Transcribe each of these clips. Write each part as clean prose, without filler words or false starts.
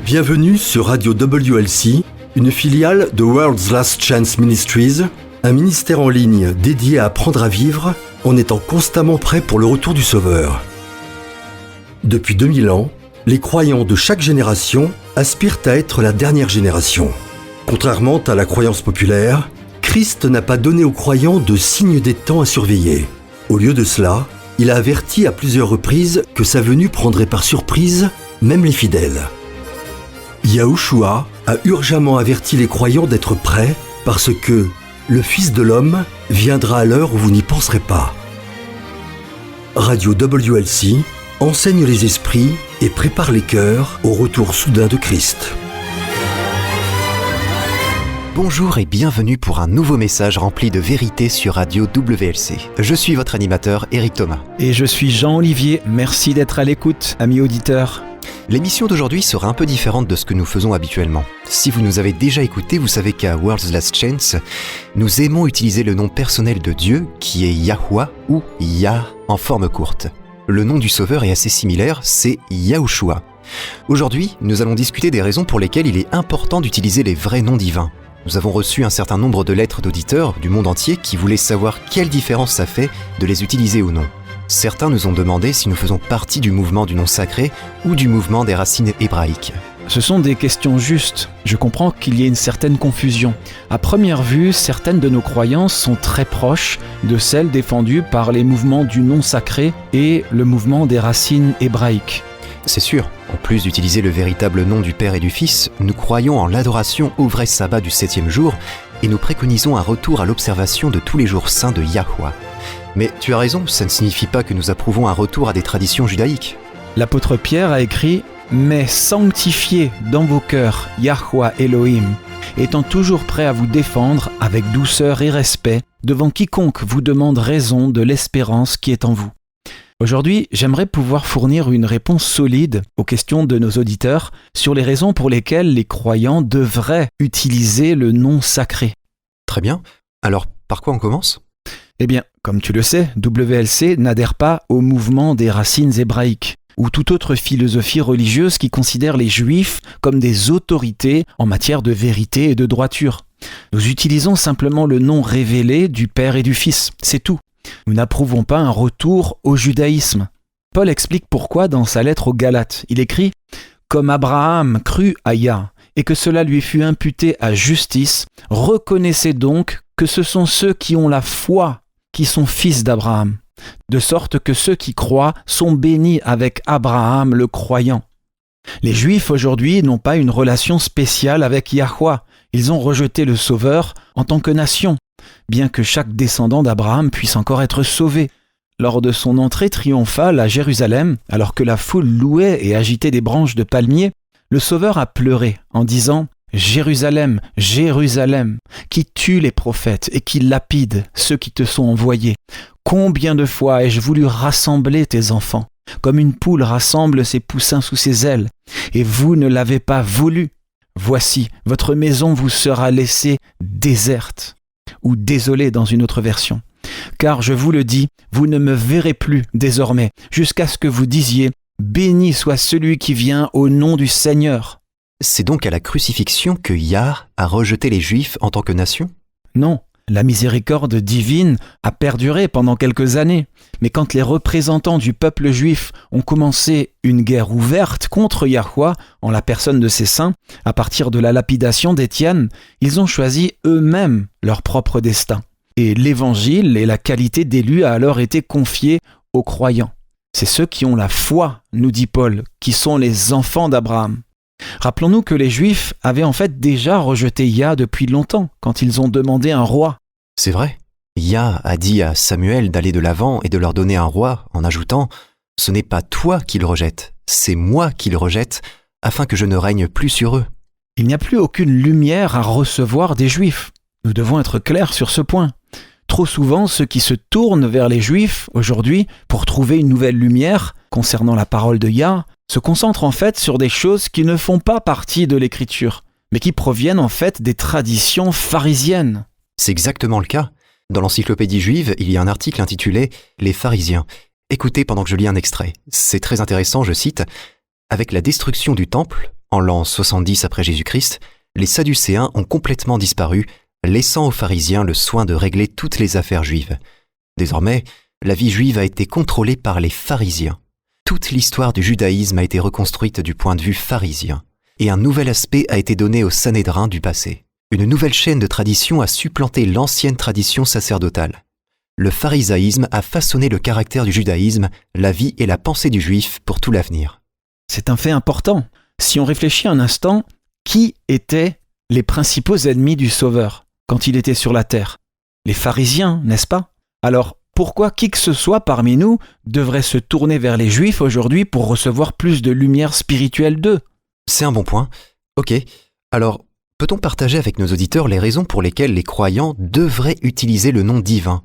Bienvenue sur Radio WLC, une filiale de World's Last Chance Ministries, un ministère en ligne dédié à apprendre à vivre en étant constamment prêt pour le retour du Sauveur. Depuis 2000 ans, les croyants de chaque génération aspirent à être la dernière génération. Contrairement à la croyance populaire, Christ n'a pas donné aux croyants de signe des temps à surveiller. Au lieu de cela, il a averti à plusieurs reprises que sa venue prendrait par surprise même les fidèles. Yahushua a urgemment averti les croyants d'être prêts parce que le Fils de l'homme viendra à l'heure où vous n'y penserez pas. Radio WLC enseigne les esprits et prépare les cœurs au retour soudain de Christ. Bonjour et bienvenue pour un nouveau message rempli de vérité sur Radio WLC. Je suis votre animateur Eric Thomas. Et je suis Jean-Olivier, merci d'être à l'écoute, amis auditeurs. L'émission d'aujourd'hui sera un peu différente de ce que nous faisons habituellement. Si vous nous avez déjà écouté, vous savez qu'à World's Last Chance, nous aimons utiliser le nom personnel de Dieu, qui est Yahweh ou Yah en forme courte. Le nom du Sauveur est assez similaire, c'est Yahushua. Aujourd'hui, nous allons discuter des raisons pour lesquelles il est important d'utiliser les vrais noms divins. Nous avons reçu un certain nombre de lettres d'auditeurs du monde entier qui voulaient savoir quelle différence ça fait de les utiliser ou non. Certains nous ont demandé si nous faisons partie du mouvement du nom sacré ou du mouvement des racines hébraïques. Ce sont des questions justes. Je comprends qu'il y ait une certaine confusion. À première vue, certaines de nos croyances sont très proches de celles défendues par les mouvements du nom sacré et le mouvement des racines hébraïques. C'est sûr, en plus d'utiliser le véritable nom du Père et du Fils, nous croyons en l'adoration au vrai sabbat du 7e jour et nous préconisons un retour à l'observation de tous les jours saints de Yahweh. Mais tu as raison, ça ne signifie pas que nous approuvons un retour à des traditions judaïques. L'apôtre Pierre a écrit « Mais sanctifiez dans vos cœurs Yahweh Elohim, étant toujours prêt à vous défendre avec douceur et respect devant quiconque vous demande raison de l'espérance qui est en vous. » Aujourd'hui, j'aimerais pouvoir fournir une réponse solide aux questions de nos auditeurs sur les raisons pour lesquelles les croyants devraient utiliser le nom sacré. Très bien. Alors, par quoi on commence ? Eh bien, comme tu le sais, WLC n'adhère pas au mouvement des racines hébraïques ou toute autre philosophie religieuse qui considère les Juifs comme des autorités en matière de vérité et de droiture. Nous utilisons simplement le nom révélé du Père et du Fils, c'est tout. Nous n'approuvons pas un retour au judaïsme. Paul explique pourquoi dans sa lettre aux Galates. Il écrit « Comme Abraham crut à Yah, et que cela lui fut imputé à justice, reconnaissez donc que ce sont ceux qui ont la foi qui sont fils d'Abraham, de sorte que ceux qui croient sont bénis avec Abraham le croyant. » Les Juifs aujourd'hui n'ont pas une relation spéciale avec Yahweh. Ils ont rejeté le Sauveur en tant que nation, bien que chaque descendant d'Abraham puisse encore être sauvé. Lors de son entrée triomphale à Jérusalem, alors que la foule louait et agitait des branches de palmiers, le Sauveur a pleuré en disant « Jérusalem, Jérusalem, qui tue les prophètes et qui lapide ceux qui te sont envoyés. Combien de fois ai-je voulu rassembler tes enfants, comme une poule rassemble ses poussins sous ses ailes, et vous ne l'avez pas voulu. Voici, votre maison vous sera laissée déserte. » Ou désolée dans une autre version. Car je vous le dis, vous ne me verrez plus désormais, jusqu'à ce que vous disiez « Béni soit celui qui vient au nom du Seigneur ». C'est donc à la crucifixion que Yah a rejeté les Juifs en tant que nation ? Non, la miséricorde divine a perduré pendant quelques années. Mais quand les représentants du peuple juif ont commencé une guerre ouverte contre Yahweh en la personne de ses saints, à partir de la lapidation d'Étienne, ils ont choisi eux-mêmes leur propre destin. Et l'évangile et la qualité d'élu a alors été confiés aux croyants. C'est ceux qui ont la foi, nous dit Paul, qui sont les enfants d'Abraham. Rappelons-nous que les Juifs avaient en fait déjà rejeté Yah depuis longtemps, quand ils ont demandé un roi. C'est vrai. Yah a dit à Samuel d'aller de l'avant et de leur donner un roi, en ajoutant « Ce n'est pas toi qu'ils rejettent, c'est moi qu'ils rejettent, afin que je ne règne plus sur eux. » Il n'y a plus aucune lumière à recevoir des Juifs. Nous devons être clairs sur ce point. Trop souvent, ceux qui se tournent vers les Juifs, aujourd'hui, pour trouver une nouvelle lumière concernant la parole de Yah, se concentrent en fait sur des choses qui ne font pas partie de l'Écriture, mais qui proviennent en fait des traditions pharisiennes. C'est exactement le cas. Dans l'encyclopédie juive, il y a un article intitulé « Les pharisiens ». Écoutez pendant que je lis un extrait. C'est très intéressant, je cite « Avec la destruction du temple, En l'an 70 après Jésus-Christ, les Sadducéens ont complètement disparu, laissant aux pharisiens le soin de régler toutes les affaires juives. Désormais, la vie juive a été contrôlée par les pharisiens. Toute l'histoire du judaïsme a été reconstruite du point de vue pharisien, et un nouvel aspect a été donné au Sanhédrin du passé. Une nouvelle chaîne de tradition a supplanté l'ancienne tradition sacerdotale. Le pharisaïsme a façonné le caractère du judaïsme, la vie et la pensée du juif pour tout l'avenir. C'est un fait important. Si on réfléchit un instant, qui étaient les principaux ennemis du Sauveur quand il était sur la terre? Les pharisiens, n'est-ce pas? Alors, pourquoi qui que ce soit parmi nous devrait se tourner vers les Juifs aujourd'hui pour recevoir plus de lumière spirituelle d'eux? C'est un bon point. Ok, alors peut-on partager avec nos auditeurs les raisons pour lesquelles les croyants devraient utiliser le nom divin?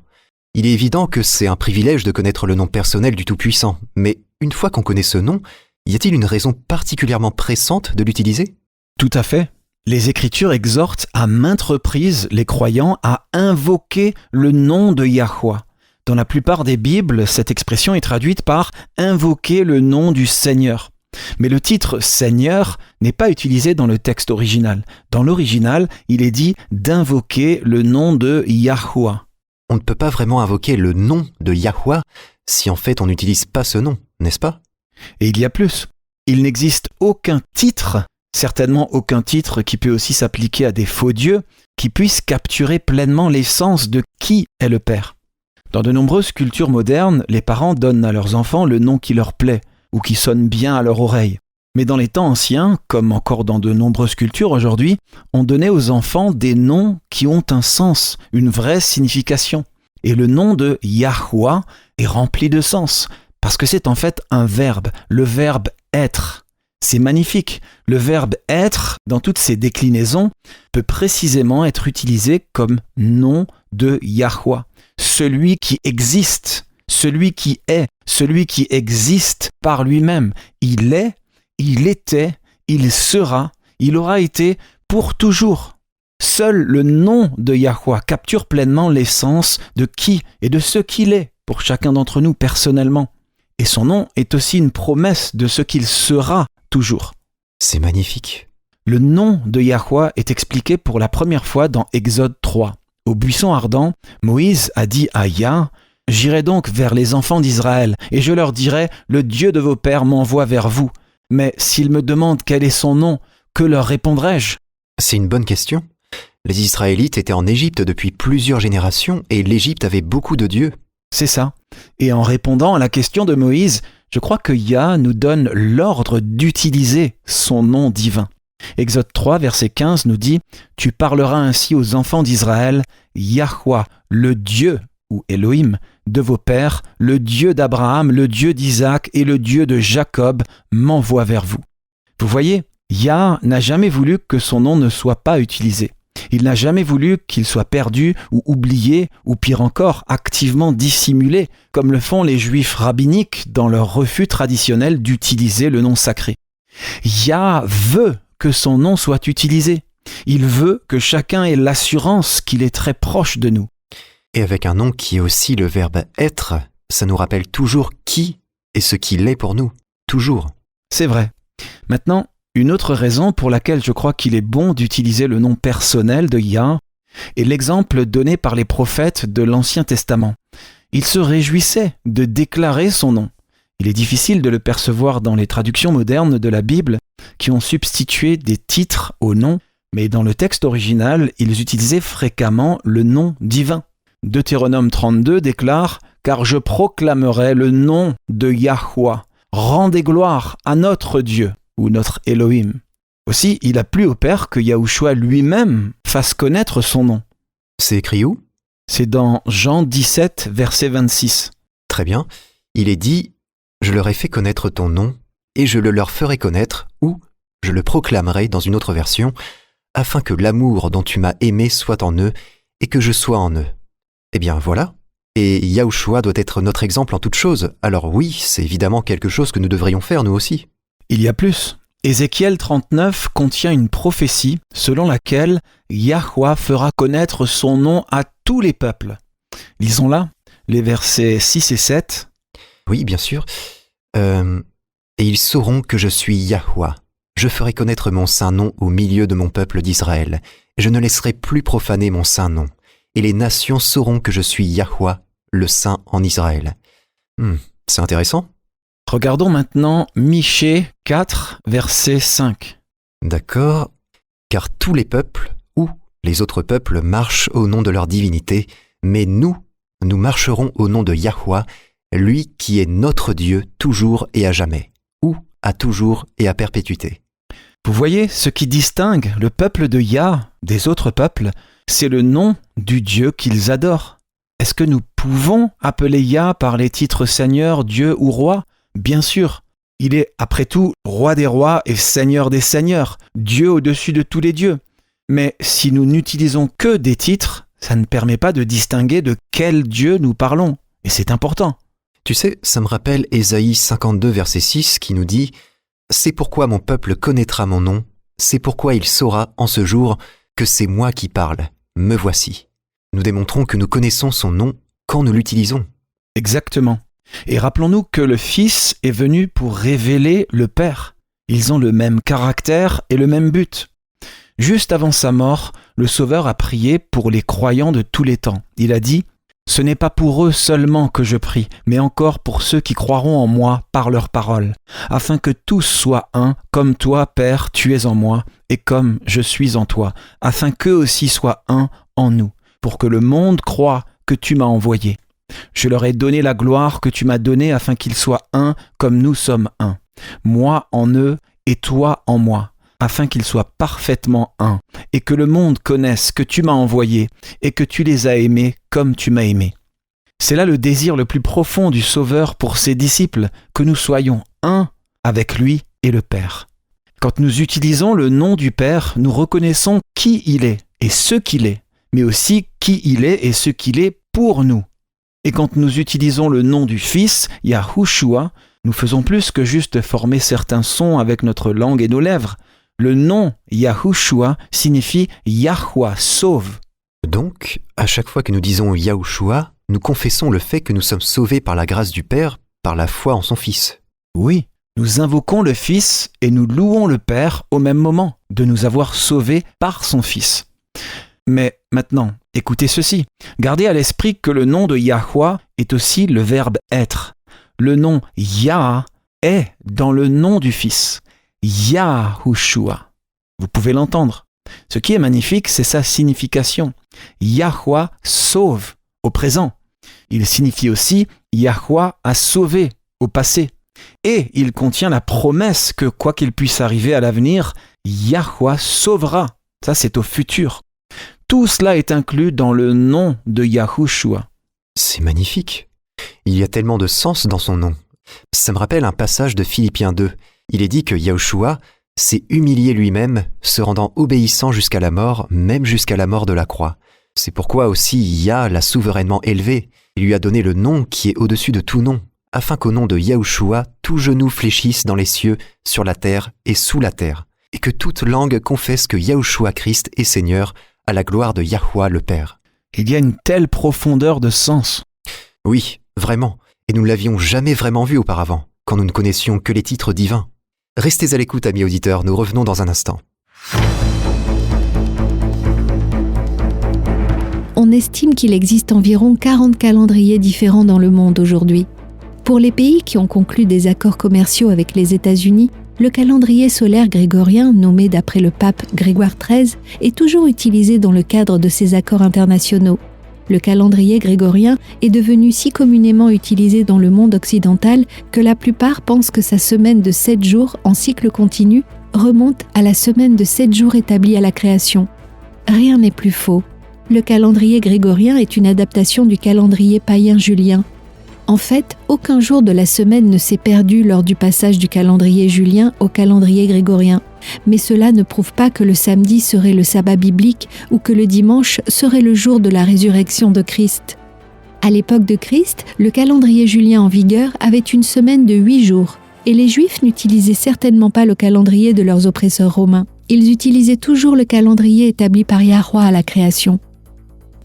Il est évident que c'est un privilège de connaître le nom personnel du Tout-Puissant, mais une fois qu'on connaît ce nom, y a-t-il une raison particulièrement pressante de l'utiliser? Tout à fait. Les Écritures exhortent à maintes reprises les croyants à invoquer le nom de Yahweh. Dans la plupart des Bibles, cette expression est traduite par « invoquer le nom du Seigneur ». Mais le titre « Seigneur » n'est pas utilisé dans le texte original. Dans l'original, il est dit d'invoquer le nom de Yahweh. On ne peut pas vraiment invoquer le nom de Yahweh si en fait on n'utilise pas ce nom, n'est-ce pas? Et il y a plus. Il n'existe aucun titre, certainement aucun titre qui peut aussi s'appliquer à des faux dieux, qui puisse capturer pleinement l'essence de qui est le Père. Dans de nombreuses cultures modernes, les parents donnent à leurs enfants le nom qui leur plaît ou qui sonne bien à leur oreille. Mais dans les temps anciens, comme encore dans de nombreuses cultures aujourd'hui, on donnait aux enfants des noms qui ont un sens, une vraie signification. Et le nom de Yahweh est rempli de sens, parce que c'est en fait un verbe, le verbe être. C'est magnifique. Le verbe être, dans toutes ses déclinaisons, peut précisément être utilisé comme nom de Yahweh. Celui qui existe, celui qui est, celui qui existe par lui-même. Il est, il était, il sera, il aura été pour toujours. Seul le nom de Yahweh capture pleinement l'essence de qui et de ce qu'il est pour chacun d'entre nous personnellement. Et son nom est aussi une promesse de ce qu'il sera toujours. C'est magnifique. Le nom de Yahweh est expliqué pour la première fois dans Exode 3. Au buisson ardent, Moïse a dit à Yah « J'irai donc vers les enfants d'Israël, et je leur dirai « Le Dieu de vos pères m'envoie vers vous. Mais s'ils me demandent quel est son nom, que leur répondrai-je » C'est une bonne question. Les Israélites étaient en Égypte depuis plusieurs générations, et l'Égypte avait beaucoup de dieux. C'est ça. Et en répondant à la question de Moïse, je crois que Yah nous donne l'ordre d'utiliser son nom divin. Exode 3, verset 15 nous dit « Tu parleras ainsi aux enfants d'Israël, Yahweh, le Dieu, ou Elohim, de vos pères, le Dieu d'Abraham, le Dieu d'Isaac et le Dieu de Jacob m'envoie vers vous. » Vous voyez, Yah n'a jamais voulu que son nom ne soit pas utilisé. Il n'a jamais voulu qu'il soit perdu ou oublié, ou pire encore, activement dissimulé, comme le font les Juifs rabbiniques dans leur refus traditionnel d'utiliser le nom sacré. Yah veut que son nom soit utilisé. Il veut que chacun ait l'assurance qu'il est très proche de nous. Et avec un nom qui est aussi le verbe « être », ça nous rappelle toujours qui et ce qu'il est pour nous. Toujours. C'est vrai. Maintenant, une autre raison pour laquelle je crois qu'il est bon d'utiliser le nom personnel de Yah est l'exemple donné par les prophètes de l'Ancien Testament. Ils se réjouissaient de déclarer son nom. Il est difficile de le percevoir dans les traductions modernes de la Bible qui ont substitué des titres au nom, mais dans le texte original, ils utilisaient fréquemment le nom divin. Deutéronome 32 déclare « Car je proclamerai le nom de Yahweh, rendez gloire à notre Dieu » ou notre Elohim. Aussi, il a plu au Père que Yahushua lui-même fasse connaître son nom. C'est écrit où? C'est dans Jean 17, verset 26. Très bien. Il est dit « Je leur ai fait connaître ton nom, et je le leur ferai connaître, ou je le proclamerai dans une autre version, afin que l'amour dont tu m'as aimé soit en eux, et que je sois en eux. » Eh bien voilà. Et Yahushua doit être notre exemple en toute chose. Alors oui, c'est évidemment quelque chose que nous devrions faire nous aussi. Il y a plus. Ézéchiel 39 contient une prophétie selon laquelle Yahweh fera connaître son nom à tous les peuples. Lisons-là, les versets 6 et 7. Oui, bien sûr. Et ils sauront que je suis Yahweh, Je ferai connaître mon saint nom au milieu de mon peuple d'Israël. Je ne laisserai plus profaner mon saint nom. Et les nations sauront que je suis Yahwa, le saint en Israël. C'est intéressant. Regardons maintenant Michée 4, verset 5. D'accord. Car tous les peuples, ou les autres peuples, marchent au nom de leur divinité, mais nous marcherons au nom de Yahwa, lui qui est notre Dieu toujours et à jamais, ou à toujours et à perpétuité. Vous voyez, ce qui distingue le peuple de Yah des autres peuples, c'est le nom du Dieu qu'ils adorent. Est-ce que nous pouvons appeler Yah par les titres Seigneur, Dieu ou Roi ? Bien sûr. Il est, après tout, Roi des rois et Seigneur des seigneurs, Dieu au-dessus de tous les dieux. Mais si nous n'utilisons que des titres, ça ne permet pas de distinguer de quel Dieu nous parlons. Et c'est important. Tu sais, ça me rappelle Ésaïe 52, verset 6, qui nous dit « C'est pourquoi mon peuple connaîtra mon nom, c'est pourquoi il saura en ce jour que c'est moi qui parle, me voici. » Nous démontrons que nous connaissons son nom quand nous l'utilisons. Exactement. Et rappelons-nous que le Fils est venu pour révéler le Père. Ils ont le même caractère et le même but. Juste avant sa mort, le Sauveur a prié pour les croyants de tous les temps. Il a dit « Ce n'est pas pour eux seulement que je prie, mais encore pour ceux qui croiront en moi par leur parole, afin que tous soient un, comme toi, Père, tu es en moi, et comme je suis en toi, afin qu'eux aussi soient un en nous, pour que le monde croie que tu m'as envoyé. Je leur ai donné la gloire que tu m'as donnée afin qu'ils soient un comme nous sommes un. Moi en eux et toi en moi, afin qu'ils soient parfaitement un, et que le monde connaisse que tu m'as envoyé et que tu les as aimés comme tu m'as aimé. » C'est là le désir le plus profond du Sauveur pour ses disciples, que nous soyons un avec lui et le Père. Quand nous utilisons le nom du Père, nous reconnaissons qui il est et ce qu'il est, mais aussi qui il est et ce qu'il est pour nous. Et quand nous utilisons le nom du Fils, Yahushua, nous faisons plus que juste former certains sons avec notre langue et nos lèvres. Le nom Yahushua signifie Yahwa sauve. Donc, à chaque fois que nous disons Yahushua, nous confessons le fait que nous sommes sauvés par la grâce du Père, par la foi en son Fils. Oui, nous invoquons le Fils et nous louons le Père au même moment de nous avoir sauvés par son Fils. Mais maintenant, écoutez ceci. Gardez à l'esprit que le nom de Yahwa est aussi le verbe être. Le nom Yah est dans le nom du Fils. Yahushua. Vous pouvez l'entendre. Ce qui est magnifique, c'est sa signification. Yahwa sauve au présent. Il signifie aussi Yahwa a sauvé au passé. Et il contient la promesse que quoi qu'il puisse arriver à l'avenir, Yahwa sauvera. Ça, c'est au futur. Tout cela est inclus dans le nom de Yahushua. C'est magnifique. Il y a tellement de sens dans son nom. Ça me rappelle un passage de Philippiens 2. Il est dit que Yahushua s'est humilié lui-même, se rendant obéissant jusqu'à la mort, même jusqu'à la mort de la croix. C'est pourquoi aussi Yah l'a souverainement élevé. Il lui a donné le nom qui est au-dessus de tout nom, afin qu'au nom de Yahushua, tout genou fléchisse dans les cieux, sur la terre et sous la terre, et que toute langue confesse que Yahushua Christ est Seigneur, à la gloire de Yahwa le Père. Il y a une telle profondeur de sens. Oui, vraiment, et nous ne l'avions jamais vraiment vu auparavant, quand nous ne connaissions que les titres divins. Restez à l'écoute, amis auditeurs, nous revenons dans un instant. On estime qu'il existe environ 40 calendriers différents dans le monde aujourd'hui. Pour les pays qui ont conclu des accords commerciaux avec les États-Unis, le calendrier solaire grégorien, nommé d'après le pape Grégoire XIII, est toujours utilisé dans le cadre de ces accords internationaux. Le calendrier grégorien est devenu si communément utilisé dans le monde occidental que la plupart pensent que sa semaine de 7 jours en cycle continu remonte à la semaine de 7 jours établie à la création. Rien n'est plus faux. Le calendrier grégorien est une adaptation du calendrier païen julien. En fait, aucun jour de la semaine ne s'est perdu lors du passage du calendrier julien au calendrier grégorien. Mais cela ne prouve pas que le samedi serait le sabbat biblique ou que le dimanche serait le jour de la résurrection de Christ. À l'époque de Christ, le calendrier julien en vigueur avait une semaine de 8 jours. Et les Juifs n'utilisaient certainement pas le calendrier de leurs oppresseurs romains. Ils utilisaient toujours le calendrier établi par Yahwa à la création.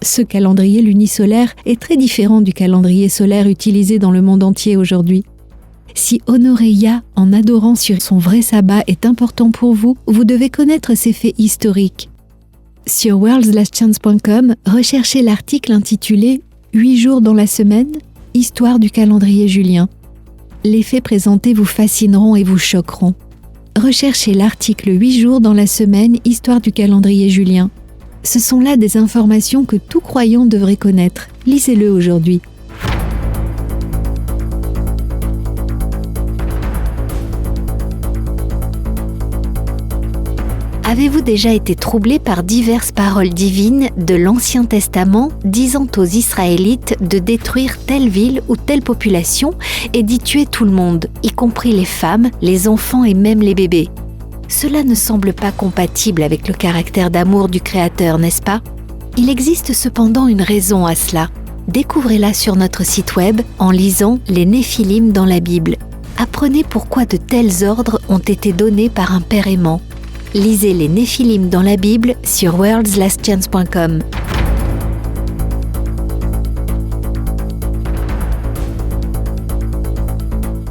Ce calendrier lunisolaire est très différent du calendrier solaire utilisé dans le monde entier aujourd'hui. Si honorer Yah en adorant sur son vrai sabbat est important pour vous, vous devez connaître ces faits historiques. Sur worldslastchance.com, recherchez l'article intitulé « 8 jours dans la semaine, histoire du calendrier julien ». Les faits présentés vous fascineront et vous choqueront. Recherchez l'article « 8 jours dans la semaine, histoire du calendrier julien ». Ce sont là des informations que tout croyant devrait connaître. Lisez-le aujourd'hui. Avez-vous déjà été troublé par diverses paroles divines de l'Ancien Testament disant aux Israélites de détruire telle ville ou telle population et d'y tuer tout le monde, y compris les femmes, les enfants et même les bébés? Cela ne semble pas compatible avec le caractère d'amour du Créateur, n'est-ce pas? Il existe cependant une raison à cela. Découvrez-la sur notre site web en lisant les Néphilim dans la Bible. Apprenez pourquoi de tels ordres ont été donnés par un père aimant. Lisez les Néphilim dans la Bible sur worldslastchance.com.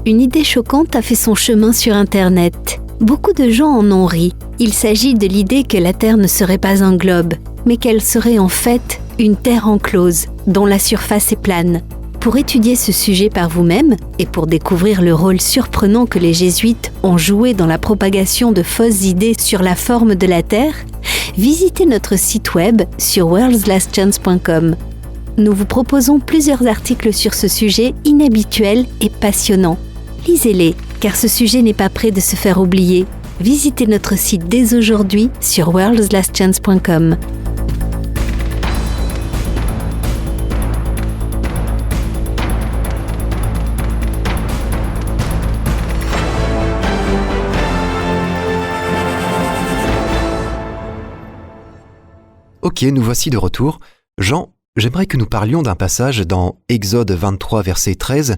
Une idée choquante a fait son chemin sur Internet. Beaucoup de gens en ont ri. Il s'agit de l'idée que la Terre ne serait pas un globe, mais qu'elle serait en fait une terre enclose, dont la surface est plane. Pour étudier ce sujet par vous-même et pour découvrir le rôle surprenant que les jésuites ont joué dans la propagation de fausses idées sur la forme de la Terre, visitez notre site web sur worldslastchance.com. Nous vous proposons plusieurs articles sur ce sujet inhabituel et passionnant. Lisez-les, car ce sujet n'est pas prêt de se faire oublier. Visitez notre site dès aujourd'hui sur worldslastchance.com. Ok, nous voici de retour. Jean, j'aimerais que nous parlions d'un passage dans Exode 23, verset 13.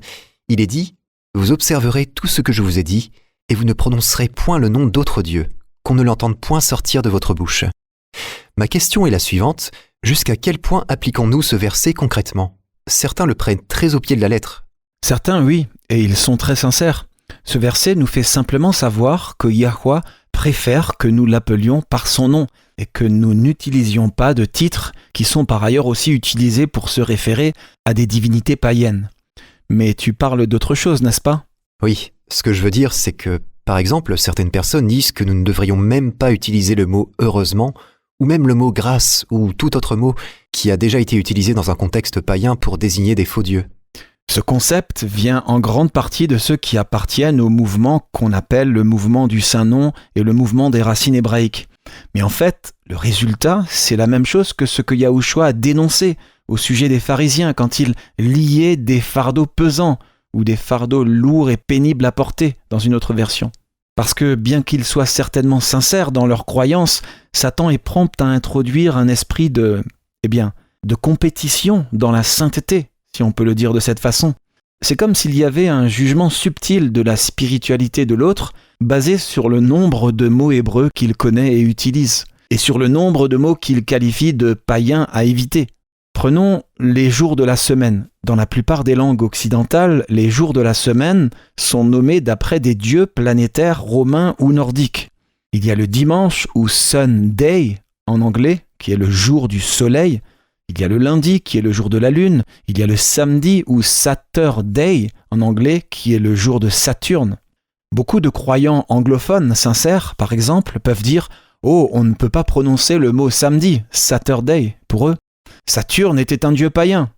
Il est dit « Vous observerez tout ce que je vous ai dit, et vous ne prononcerez point le nom d'autre Dieu, qu'on ne l'entende point sortir de votre bouche. » Ma question est la suivante. Jusqu'à quel point appliquons-nous ce verset concrètement? Certains le prennent très au pied de la lettre. Certains, oui, et ils sont très sincères. Ce verset nous fait simplement savoir que Yahweh préfère que nous l'appelions par son nom et que nous n'utilisions pas de titres qui sont par ailleurs aussi utilisés pour se référer à des divinités païennes. Mais tu parles d'autre chose, n'est-ce pas? Oui, ce que je veux dire, c'est que, par exemple, certaines personnes disent que nous ne devrions même pas utiliser le mot « heureusement » ou même le mot « grâce » ou tout autre mot qui a déjà été utilisé dans un contexte païen pour désigner des faux dieux. Ce concept vient en grande partie de ceux qui appartiennent au mouvement qu'on appelle le mouvement du Saint-Nom et le mouvement des racines hébraïques. Mais en fait, le résultat, c'est la même chose que ce que Yahushua a dénoncé au sujet des pharisiens quand ils liaient des fardeaux pesants ou des fardeaux lourds et pénibles à porter, dans une autre version. Parce que bien qu'ils soient certainement sincères dans leurs croyances, Satan est prompt à introduire un esprit de compétition dans la sainteté, si on peut le dire de cette façon. C'est comme s'il y avait un jugement subtil de la spiritualité de l'autre, basé sur le nombre de mots hébreux qu'il connaît et utilise, et sur le nombre de mots qu'il qualifie de païens à éviter. Prenons les jours de la semaine. Dans la plupart des langues occidentales, les jours de la semaine sont nommés d'après des dieux planétaires romains ou nordiques. Il y a le dimanche ou Sunday en anglais, qui est le jour du soleil. Il y a le lundi qui est le jour de la lune. Il y a le samedi ou Saturday en anglais qui est le jour de Saturne. Beaucoup de croyants anglophones sincères, par exemple, peuvent dire « Oh, on ne peut pas prononcer le mot samedi, Saturday » pour eux. Saturne était un dieu païen.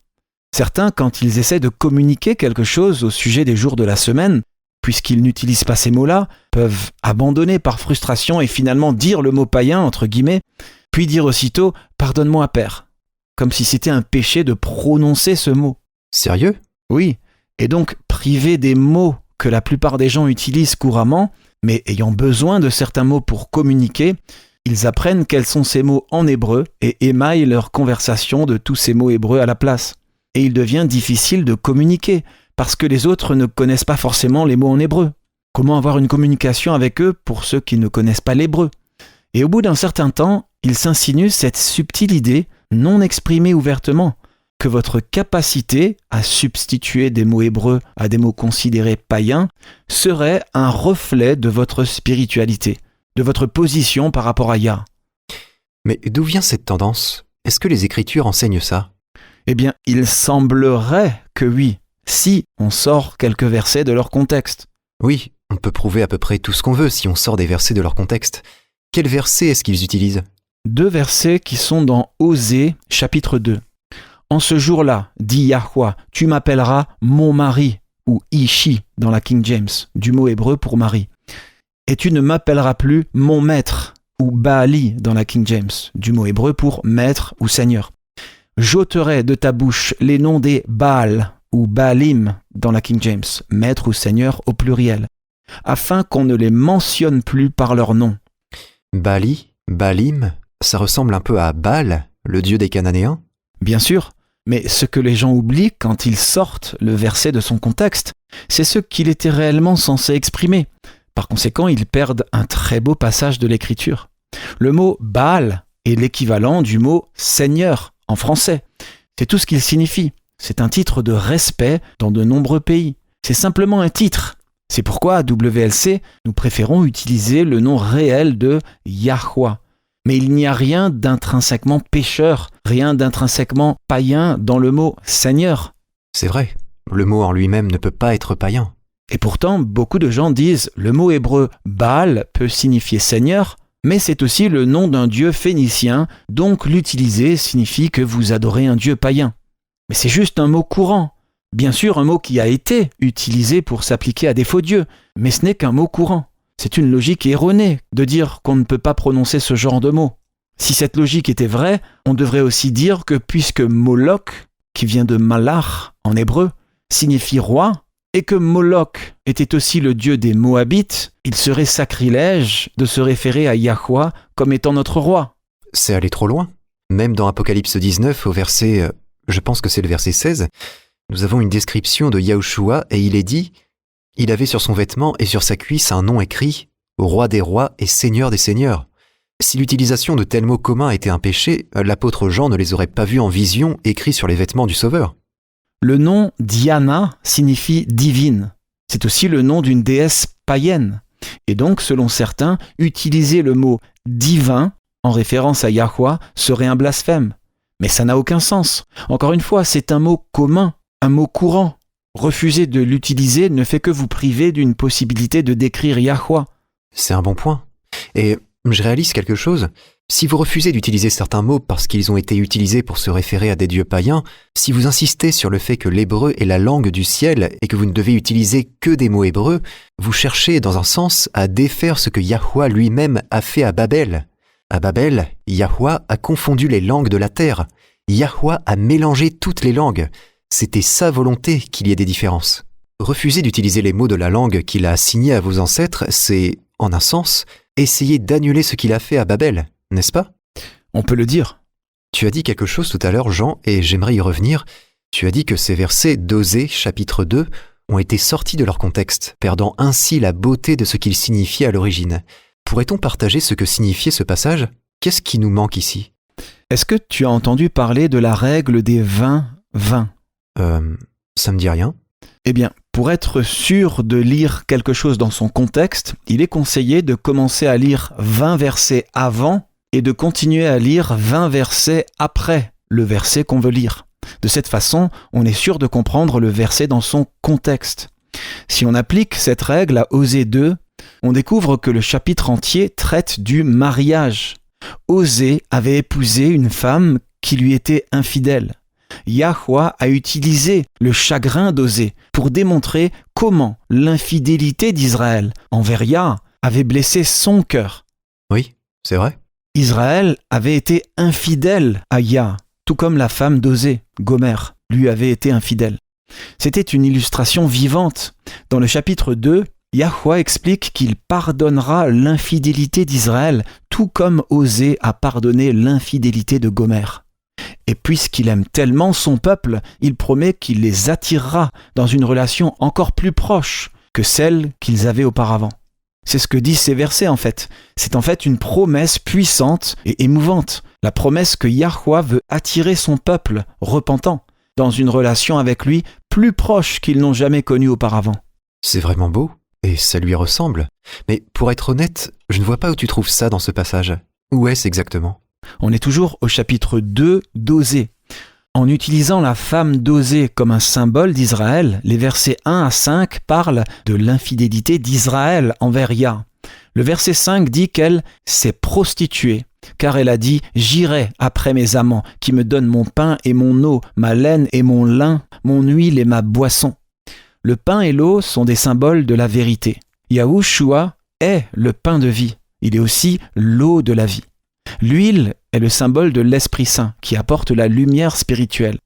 Certains, quand ils essaient de communiquer quelque chose au sujet des jours de la semaine, puisqu'ils n'utilisent pas ces mots-là, peuvent abandonner par frustration et finalement dire le mot païen, entre guillemets, puis dire aussitôt « Pardonne-moi, Père », comme si c'était un péché de prononcer ce mot. Sérieux? Oui, et donc priver des mots que la plupart des gens utilisent couramment, mais ayant besoin de certains mots pour communiquer, ils apprennent quels sont ces mots en hébreu et émaillent leur conversation de tous ces mots hébreux à la place. Et il devient difficile de communiquer, parce que les autres ne connaissent pas forcément les mots en hébreu. Comment avoir une communication avec eux pour ceux qui ne connaissent pas l'hébreu? Et au bout d'un certain temps, il s'insinue cette subtile idée, non exprimée ouvertement, que votre capacité à substituer des mots hébreux à des mots considérés païens serait un reflet de votre spiritualité, de votre position par rapport à Yah. Mais d'où vient cette tendance ? Est-ce que les Écritures enseignent ça ? Eh bien, il semblerait que oui, si on sort quelques versets de leur contexte. Oui, on peut prouver à peu près tout ce qu'on veut si on sort des versets de leur contexte. Quels versets est-ce qu'ils utilisent ? 2 versets qui sont dans Osée, chapitre 2. « En ce jour-là, dit Yahweh, tu m'appelleras mon mari » ou « Ishi » dans la King James, du mot hébreu pour mari. « Et tu ne m'appelleras plus mon maître » ou « Baali » dans la King James, du mot hébreu pour maître ou seigneur. « J'ôterai de ta bouche les noms des Baal » ou « Baalim » dans la King James, maître ou seigneur au pluriel, afin qu'on ne les mentionne plus par leur nom. Baali, Baalim, ça ressemble un peu à Baal, le dieu des Cananéens ? Bien sûr, mais ce que les gens oublient quand ils sortent le verset de son contexte, c'est ce qu'il était réellement censé exprimer. Par conséquent, ils perdent un très beau passage de l'Écriture. Le mot « Baal » est l'équivalent du mot « Seigneur » en français. C'est tout ce qu'il signifie. C'est un titre de respect dans de nombreux pays. C'est simplement un titre. C'est pourquoi à WLC, nous préférons utiliser le nom réel de Yahweh. Mais il n'y a rien d'intrinsèquement pécheur, rien d'intrinsèquement païen dans le mot « Seigneur ». C'est vrai, le mot en lui-même ne peut pas être païen. Et pourtant, beaucoup de gens disent le mot hébreu « Baal » peut signifier « Seigneur », mais c'est aussi le nom d'un dieu phénicien, donc l'utiliser signifie que vous adorez un dieu païen. Mais c'est juste un mot courant. Bien sûr, un mot qui a été utilisé pour s'appliquer à des faux dieux, mais ce n'est qu'un mot courant. C'est une logique erronée de dire qu'on ne peut pas prononcer ce genre de mots. Si cette logique était vraie, on devrait aussi dire que puisque Moloch, qui vient de Malach en hébreu, signifie roi, et que Moloch était aussi le dieu des Moabites, il serait sacrilège de se référer à Yahweh comme étant notre roi. C'est aller trop loin. Même dans Apocalypse 19, au verset, je pense que c'est le verset 16, nous avons une description de Yahushua et il est dit « Il avait sur son vêtement et sur sa cuisse un nom écrit « Roi des rois et Seigneur des seigneurs ». Si l'utilisation de tels mots communs était un péché, l'apôtre Jean ne les aurait pas vus en vision écrits sur les vêtements du Sauveur. Le nom Diana signifie divine. C'est aussi le nom d'une déesse païenne. Et donc, selon certains, utiliser le mot divin en référence à Yahweh serait un blasphème. Mais ça n'a aucun sens. Encore une fois, c'est un mot commun, un mot courant. Refuser de l'utiliser ne fait que vous priver d'une possibilité de décrire Yahweh. C'est un bon point. Et je réalise quelque chose. Si vous refusez d'utiliser certains mots parce qu'ils ont été utilisés pour se référer à des dieux païens, si vous insistez sur le fait que l'hébreu est la langue du ciel et que vous ne devez utiliser que des mots hébreux, vous cherchez dans un sens à défaire ce que Yahweh lui-même a fait à Babel. À Babel, Yahweh a confondu les langues de la terre. Yahweh a mélangé toutes les langues. C'était sa volonté qu'il y ait des différences. Refuser d'utiliser les mots de la langue qu'il a assignés à vos ancêtres, c'est, en un sens, essayer d'annuler ce qu'il a fait à Babel, n'est-ce pas ? On peut le dire. Tu as dit quelque chose tout à l'heure, Jean, et j'aimerais y revenir. Tu as dit que ces versets d'Osée, chapitre 2, ont été sortis de leur contexte, perdant ainsi la beauté de ce qu'ils signifiaient à l'origine. Pourrait-on partager ce que signifiait ce passage ? Qu'est-ce qui nous manque ici ? Est-ce que tu as entendu parler de la règle des 20-20 ? Ça me dit rien. Eh bien, pour être sûr de lire quelque chose dans son contexte, il est conseillé de commencer à lire 20 versets avant et de continuer à lire 20 versets après le verset qu'on veut lire. De cette façon, on est sûr de comprendre le verset dans son contexte. Si on applique cette règle à Osée 2, on découvre que le chapitre entier traite du mariage. Osée avait épousé une femme qui lui était infidèle. Yahweh a utilisé le chagrin d'Osée pour démontrer comment l'infidélité d'Israël envers Yah avait blessé son cœur. Oui, c'est vrai. Israël avait été infidèle à Yah, tout comme la femme d'Osée, Gomère, lui avait été infidèle. C'était une illustration vivante. Dans le chapitre 2, Yahweh explique qu'il pardonnera l'infidélité d'Israël, tout comme Osée a pardonné l'infidélité de Gomère. Et puisqu'il aime tellement son peuple, il promet qu'il les attirera dans une relation encore plus proche que celle qu'ils avaient auparavant. C'est ce que disent ces versets en fait. C'est en fait une promesse puissante et émouvante. La promesse que Yahweh veut attirer son peuple repentant. dans une relation avec lui plus proche qu'ils n'ont jamais connue auparavant. C'est vraiment beau, et ça lui ressemble. Mais pour être honnête, je ne vois pas où tu trouves ça dans ce passage. Où est-ce exactement ? On est toujours au chapitre 2 d'Osée. En utilisant la femme d'Osée comme un symbole d'Israël, les versets 1 à 5 parlent de l'infidélité d'Israël envers Yah. Le verset 5 dit qu'elle s'est prostituée, car elle a dit « J'irai après mes amants, qui me donnent mon pain et mon eau, ma laine et mon lin, mon huile et ma boisson. » Le pain et l'eau sont des symboles de la vérité. Yahushua est le pain de vie. Il est aussi l'eau de la vie. L'huile est le symbole de l'Esprit Saint qui apporte la lumière spirituelle.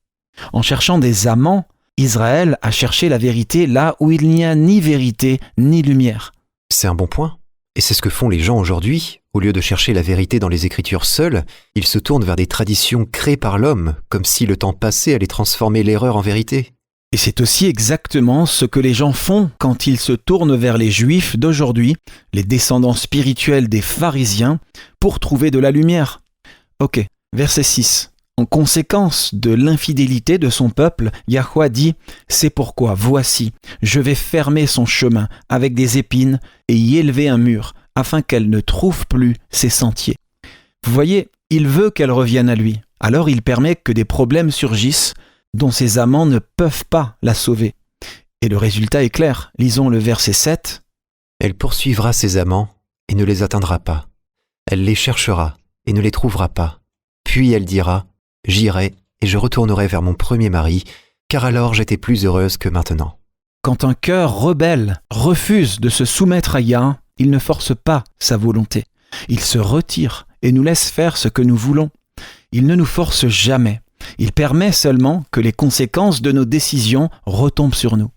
En cherchant des amants, Israël a cherché la vérité là où il n'y a ni vérité ni lumière. C'est un bon point. Et c'est ce que font les gens aujourd'hui. Au lieu de chercher la vérité dans les Écritures seules, ils se tournent vers des traditions créées par l'homme, comme si le temps passé allait transformer l'erreur en vérité. Et c'est aussi exactement ce que les gens font quand ils se tournent vers les Juifs d'aujourd'hui, les descendants spirituels des pharisiens, pour trouver de la lumière. Ok, verset 6. En conséquence de l'infidélité de son peuple, Yahweh dit « C'est pourquoi, voici, je vais fermer son chemin avec des épines et y élever un mur, afin qu'elle ne trouve plus ses sentiers. » Vous voyez, il veut qu'elle revienne à lui. Alors il permet que des problèmes surgissent dont ses amants ne peuvent pas la sauver. Et le résultat est clair. Lisons le verset 7. « Elle poursuivra ses amants et ne les atteindra pas. Elle les cherchera et ne les trouvera pas. Puis elle dira « J'irai et je retournerai vers mon premier mari, car alors j'étais plus heureuse que maintenant. » Quand un cœur rebelle refuse de se soumettre à Yah, il ne force pas sa volonté. Il se retire et nous laisse faire ce que nous voulons. Il ne nous force jamais. Il permet seulement que les conséquences de nos décisions retombent sur nous.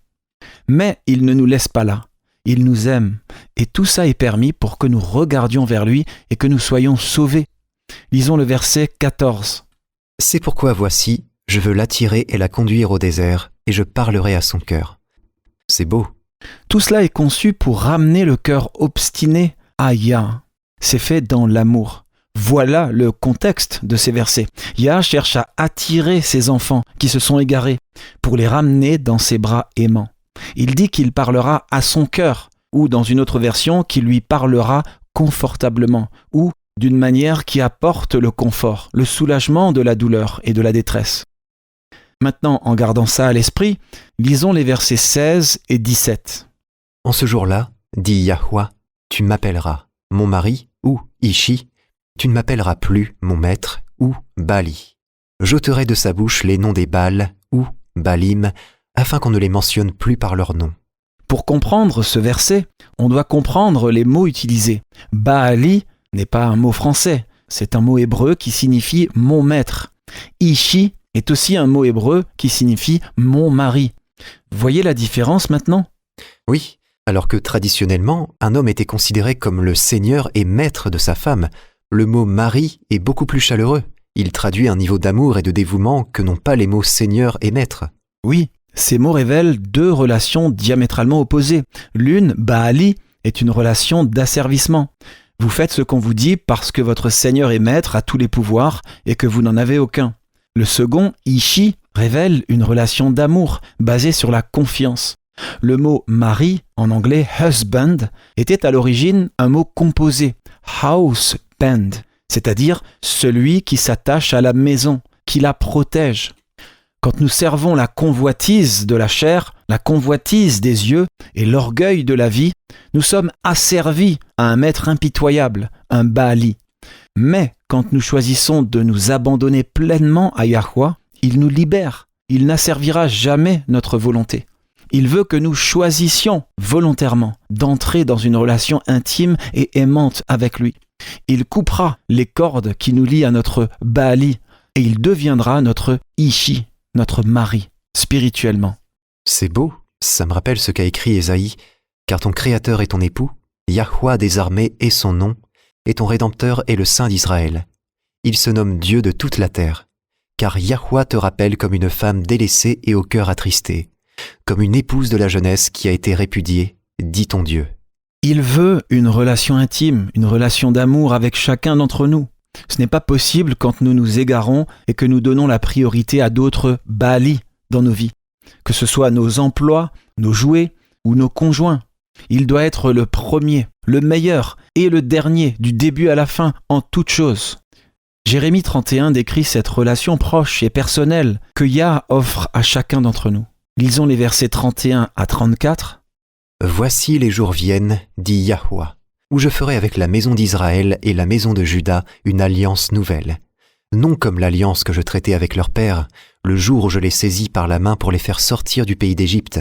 Mais il ne nous laisse pas là. Il nous aime. Et tout ça est permis pour que nous regardions vers lui et que nous soyons sauvés. Lisons le verset 14. « C'est pourquoi voici, je veux l'attirer et la conduire au désert, et je parlerai à son cœur. » C'est beau. Tout cela est conçu pour ramener le cœur obstiné à Yah. C'est fait dans l'amour. Voilà le contexte de ces versets. Yah cherche à attirer ses enfants qui se sont égarés pour les ramener dans ses bras aimants. Il dit qu'il parlera à son cœur, ou dans une autre version, qu'il lui parlera confortablement, ou d'une manière qui apporte le confort, le soulagement de la douleur et de la détresse. Maintenant, en gardant ça à l'esprit, lisons les versets 16 et 17. « En ce jour-là, dit Yahweh, tu m'appelleras mon mari ou Ishi, tu ne m'appelleras plus mon maître ou Bali. J'ôterai de sa bouche les noms des Baals ou Balim, afin qu'on ne les mentionne plus par leur nom. » Pour comprendre ce verset, on doit comprendre les mots utilisés. Baali n'est pas un mot français, c'est un mot hébreu qui signifie « mon maître ». Ishi est aussi un mot hébreu qui signifie « mon mari ». Voyez la différence maintenant ? Oui, alors que traditionnellement, un homme était considéré comme le seigneur et maître de sa femme, le mot « mari » est beaucoup plus chaleureux. Il traduit un niveau d'amour et de dévouement que n'ont pas les mots « seigneur » et « maître ». Oui, ces mots révèlent deux relations diamétralement opposées. L'une, Baali, est une relation d'asservissement. Vous faites ce qu'on vous dit parce que votre Seigneur et Maître a tous les pouvoirs et que vous n'en avez aucun. Le second, Ishi, révèle une relation d'amour basée sur la confiance. Le mot mari, en anglais husband, était à l'origine un mot composé, house band, c'est-à-dire celui qui s'attache à la maison, qui la protège. Quand nous servons la convoitise de la chair, la convoitise des yeux et l'orgueil de la vie, nous sommes asservis à un maître impitoyable, un Baali. Mais quand nous choisissons de nous abandonner pleinement à Yahweh, il nous libère. Il n'asservira jamais notre volonté. Il veut que nous choisissions volontairement d'entrer dans une relation intime et aimante avec lui. Il coupera les cordes qui nous lient à notre Baali et il deviendra notre Ishi, notre mari, spirituellement. C'est beau, ça me rappelle ce qu'a écrit Ésaïe, car ton Créateur est ton époux, Yahweh des armées est son nom, et ton Rédempteur est le Saint d'Israël. Il se nomme Dieu de toute la terre, car Yahweh te rappelle comme une femme délaissée et au cœur attristé, comme une épouse de la jeunesse qui a été répudiée, dit ton Dieu. Il veut une relation intime, une relation d'amour avec chacun d'entre nous. Ce n'est pas possible quand nous nous égarons et que nous donnons la priorité à d'autres Baali, dans nos vies, que ce soit nos emplois, nos jouets ou nos conjoints. Il doit être le premier, le meilleur et le dernier, du début à la fin, en toutes choses. Jérémie 31 décrit cette relation proche et personnelle que Yah offre à chacun d'entre nous. Lisons les versets 31 à 34. « Voici les jours viennent, dit Yahweh, où je ferai avec la maison d'Israël et la maison de Juda une alliance nouvelle. Non comme l'alliance que je traitais avec leur père, le jour où je les saisis par la main pour les faire sortir du pays d'Égypte,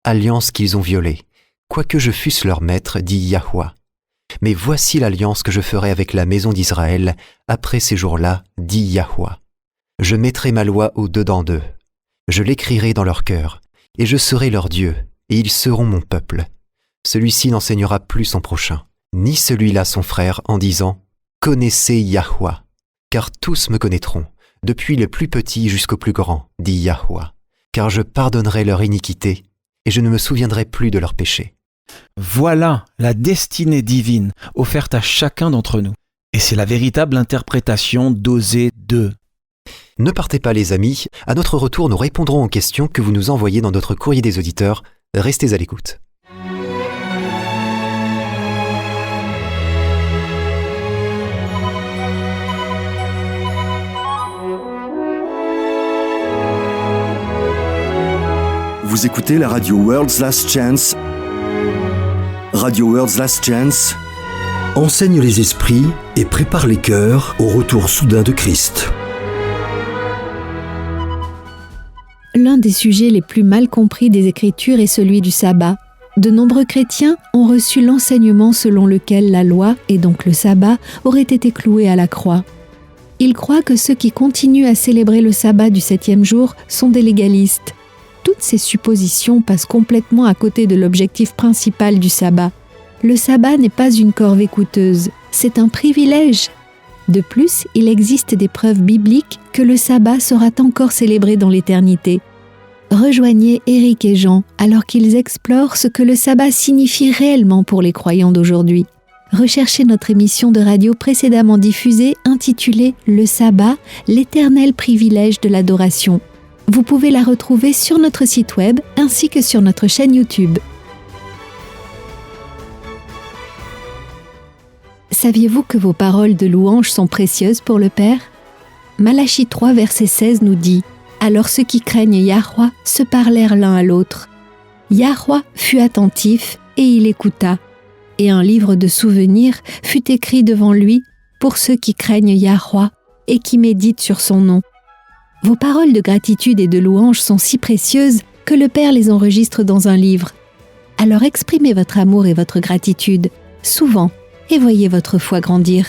alliance qu'ils ont violée, quoique je fusse leur maître, dit Yahweh. Mais voici l'alliance que je ferai avec la maison d'Israël après ces jours-là, dit Yahweh. Je mettrai ma loi au-dedans d'eux. Je l'écrirai dans leur cœur, et je serai leur Dieu, et ils seront mon peuple. Celui-ci n'enseignera plus son prochain, ni celui-là son frère, en disant « Connaissez Yahweh ». Car tous me connaîtront, depuis le plus petit jusqu'au plus grand, dit Yahweh. Car je pardonnerai leur iniquité, et je ne me souviendrai plus de leurs péchés. Voilà la destinée divine offerte à chacun d'entre nous. Et c'est la véritable interprétation d'Osée 2. Ne partez pas les amis, à notre retour nous répondrons aux questions que vous nous envoyez dans notre courrier des auditeurs. Restez à l'écoute. Vous écoutez la radio World's Last Chance. Radio World's Last Chance enseigne les esprits et prépare les cœurs au retour soudain de Christ. L'un des sujets les plus mal compris des Écritures est celui du sabbat. De nombreux chrétiens ont reçu l'enseignement selon lequel la loi, et donc le sabbat, aurait été clouée à la croix. Ils croient que ceux qui continuent à célébrer le sabbat du 7e jour sont des légalistes. Toutes ces suppositions passent complètement à côté de l'objectif principal du sabbat. Le sabbat n'est pas une corvée coûteuse, c'est un privilège. De plus, il existe des preuves bibliques que le sabbat sera encore célébré dans l'éternité. Rejoignez Eric et Jean alors qu'ils explorent ce que le sabbat signifie réellement pour les croyants d'aujourd'hui. Recherchez notre émission de radio précédemment diffusée intitulée « Le sabbat, l'éternel privilège de l'adoration ». Vous pouvez la retrouver sur notre site web ainsi que sur notre chaîne YouTube. Saviez-vous que vos paroles de louange sont précieuses pour le Père ? Malachie 3, verset 16 nous dit « Alors ceux qui craignent Yahweh se parlèrent l'un à l'autre. Yahweh fut attentif et il écouta, et un livre de souvenirs fut écrit devant lui pour ceux qui craignent Yahweh et qui méditent sur son nom. » Vos paroles de gratitude et de louange sont si précieuses que le Père les enregistre dans un livre. Alors exprimez votre amour et votre gratitude, souvent, et voyez votre foi grandir.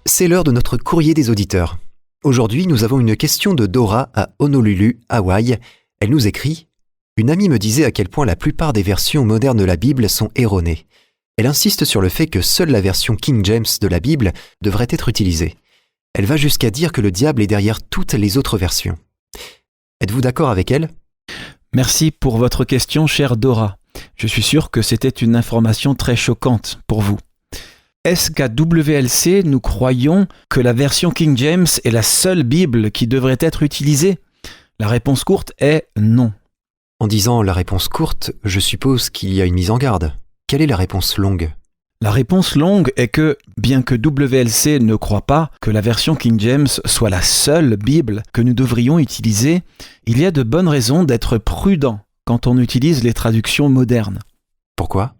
C'est l'heure de notre courrier des auditeurs. Aujourd'hui, nous avons une question de Dora à Honolulu, Hawaï. Elle nous écrit « Une amie me disait à quel point la plupart des versions modernes de la Bible sont erronées. Elle insiste sur le fait que seule la version King James de la Bible devrait être utilisée. Elle va jusqu'à dire que le diable est derrière toutes les autres versions. Êtes-vous d'accord avec elle ? Merci pour votre question, chère Dora. Je suis sûr que c'était une information très choquante pour vous. Est-ce qu'à WLC, nous croyons que la version King James est la seule Bible qui devrait être utilisée ? La réponse courte est non. En disant la réponse courte, je suppose qu'il y a une mise en garde. Quelle est la réponse longue ? La réponse longue est que, bien que WLC ne croit pas que la version King James soit la seule Bible que nous devrions utiliser, il y a de bonnes raisons d'être prudent quand on utilise les traductions modernes. Pourquoi ?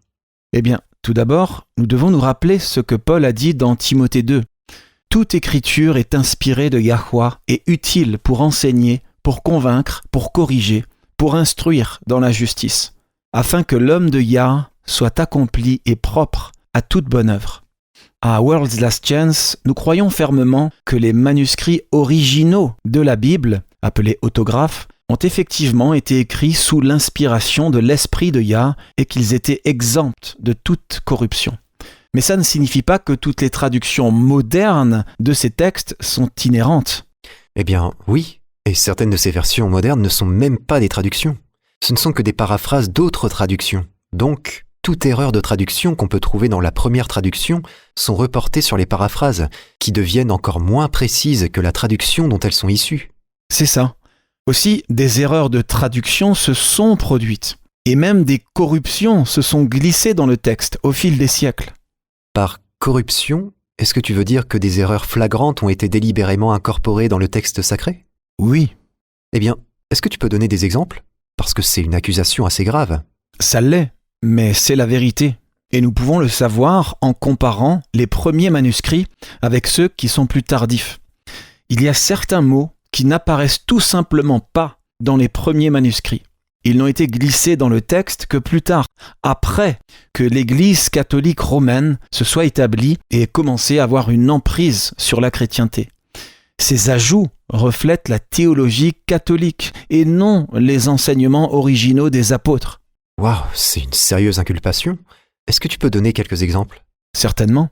Eh bien, tout d'abord, nous devons nous rappeler ce que Paul a dit dans Timothée 2. Toute écriture est inspirée de Yahweh et utile pour enseigner, pour convaincre, pour corriger, pour instruire dans la justice, afin que l'homme de Yah soit accompli et propre à toute bonne œuvre. À World's Last Chance, nous croyons fermement que les manuscrits originaux de la Bible, appelés autographes, ont effectivement été écrits sous l'inspiration de l'esprit de Yah et qu'ils étaient exempts de toute corruption. Mais ça ne signifie pas que toutes les traductions modernes de ces textes sont inhérentes. Eh bien, oui. Et certaines de ces versions modernes ne sont même pas des traductions. Ce ne sont que des paraphrases d'autres traductions. Donc, toute erreur de traduction qu'on peut trouver dans la première traduction sont reportées sur les paraphrases, qui deviennent encore moins précises que la traduction dont elles sont issues. C'est ça. Aussi, des erreurs de traduction se sont produites. Et même des corruptions se sont glissées dans le texte au fil des siècles. Par corruption, est-ce que tu veux dire que des erreurs flagrantes ont été délibérément incorporées dans le texte sacré ? Oui, Eh bien, est-ce que tu peux donner des exemples ? Parce que c'est une accusation assez grave. ça l'est, mais c'est la vérité. Et nous pouvons le savoir en comparant les premiers manuscrits avec ceux qui sont plus tardifs. Il y a certains mots qui n'apparaissent tout simplement pas dans les premiers manuscrits. Ils n'ont été glissés dans le texte que plus tard, après que l'Église catholique romaine se soit établie et ait commencé à avoir une emprise sur la chrétienté. Ces ajouts reflètent la théologie catholique et non les enseignements originaux des apôtres. Waouh, c'est une sérieuse inculpation. Est-ce que tu peux donner quelques exemples ? Certainement.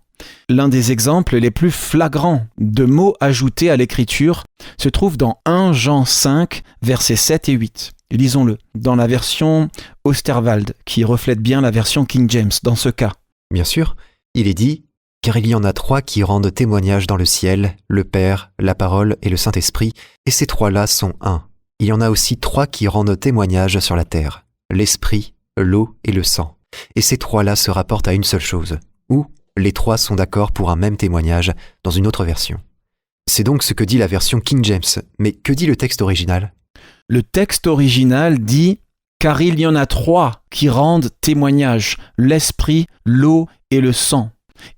L'un des exemples les plus flagrants de mots ajoutés à l'écriture se trouve dans 1 Jean 5, versets 7 et 8. Lisons-le, dans la version Osterwald, qui reflète bien la version King James dans ce cas. Bien sûr, il est dit « Car il y en a 3 qui rendent témoignage dans le ciel, le Père, la Parole et le Saint-Esprit, et ces 3-là sont un. Il y en a aussi 3 qui rendent témoignage sur la terre, l'Esprit, l'eau et le sang. Et ces 3-là se rapportent à une seule chose, ou les 3 sont d'accord pour un même témoignage dans une autre version. » C'est donc ce que dit la version King James, mais que dit le texte original ? Le texte original dit « Car il y en a 3 qui rendent témoignage, l'Esprit, l'eau et le sang.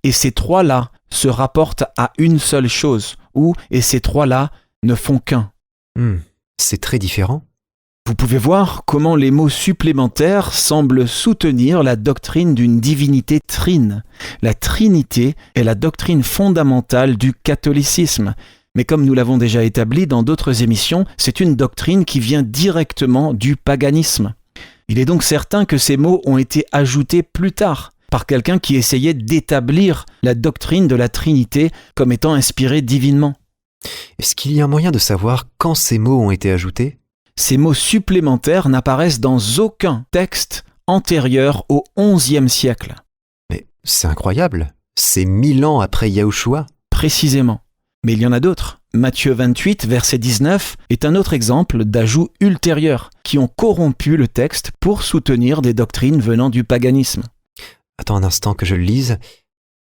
Et ces 3-là se rapportent à une seule chose, ou et ces 3-là ne font qu'un. » C'est très différent. Vous pouvez voir comment les mots supplémentaires semblent soutenir la doctrine d'une divinité trine. La Trinité est la doctrine fondamentale du catholicisme. Mais comme nous l'avons déjà établi dans d'autres émissions, c'est une doctrine qui vient directement du paganisme. Il est donc certain que ces mots ont été ajoutés plus tard, par quelqu'un qui essayait d'établir la doctrine de la Trinité comme étant inspirée divinement. Est-ce qu'il y a un moyen de savoir quand ces mots ont été ajoutés ? Ces mots supplémentaires n'apparaissent dans aucun texte antérieur au XIe siècle. Mais c'est incroyable, c'est 1000 ans après Yahushua. Précisément. Mais il y en a d'autres. Matthieu 28, verset 19, est un autre exemple d'ajouts ultérieurs qui ont corrompu le texte pour soutenir des doctrines venant du paganisme. Attends un instant que je le lise.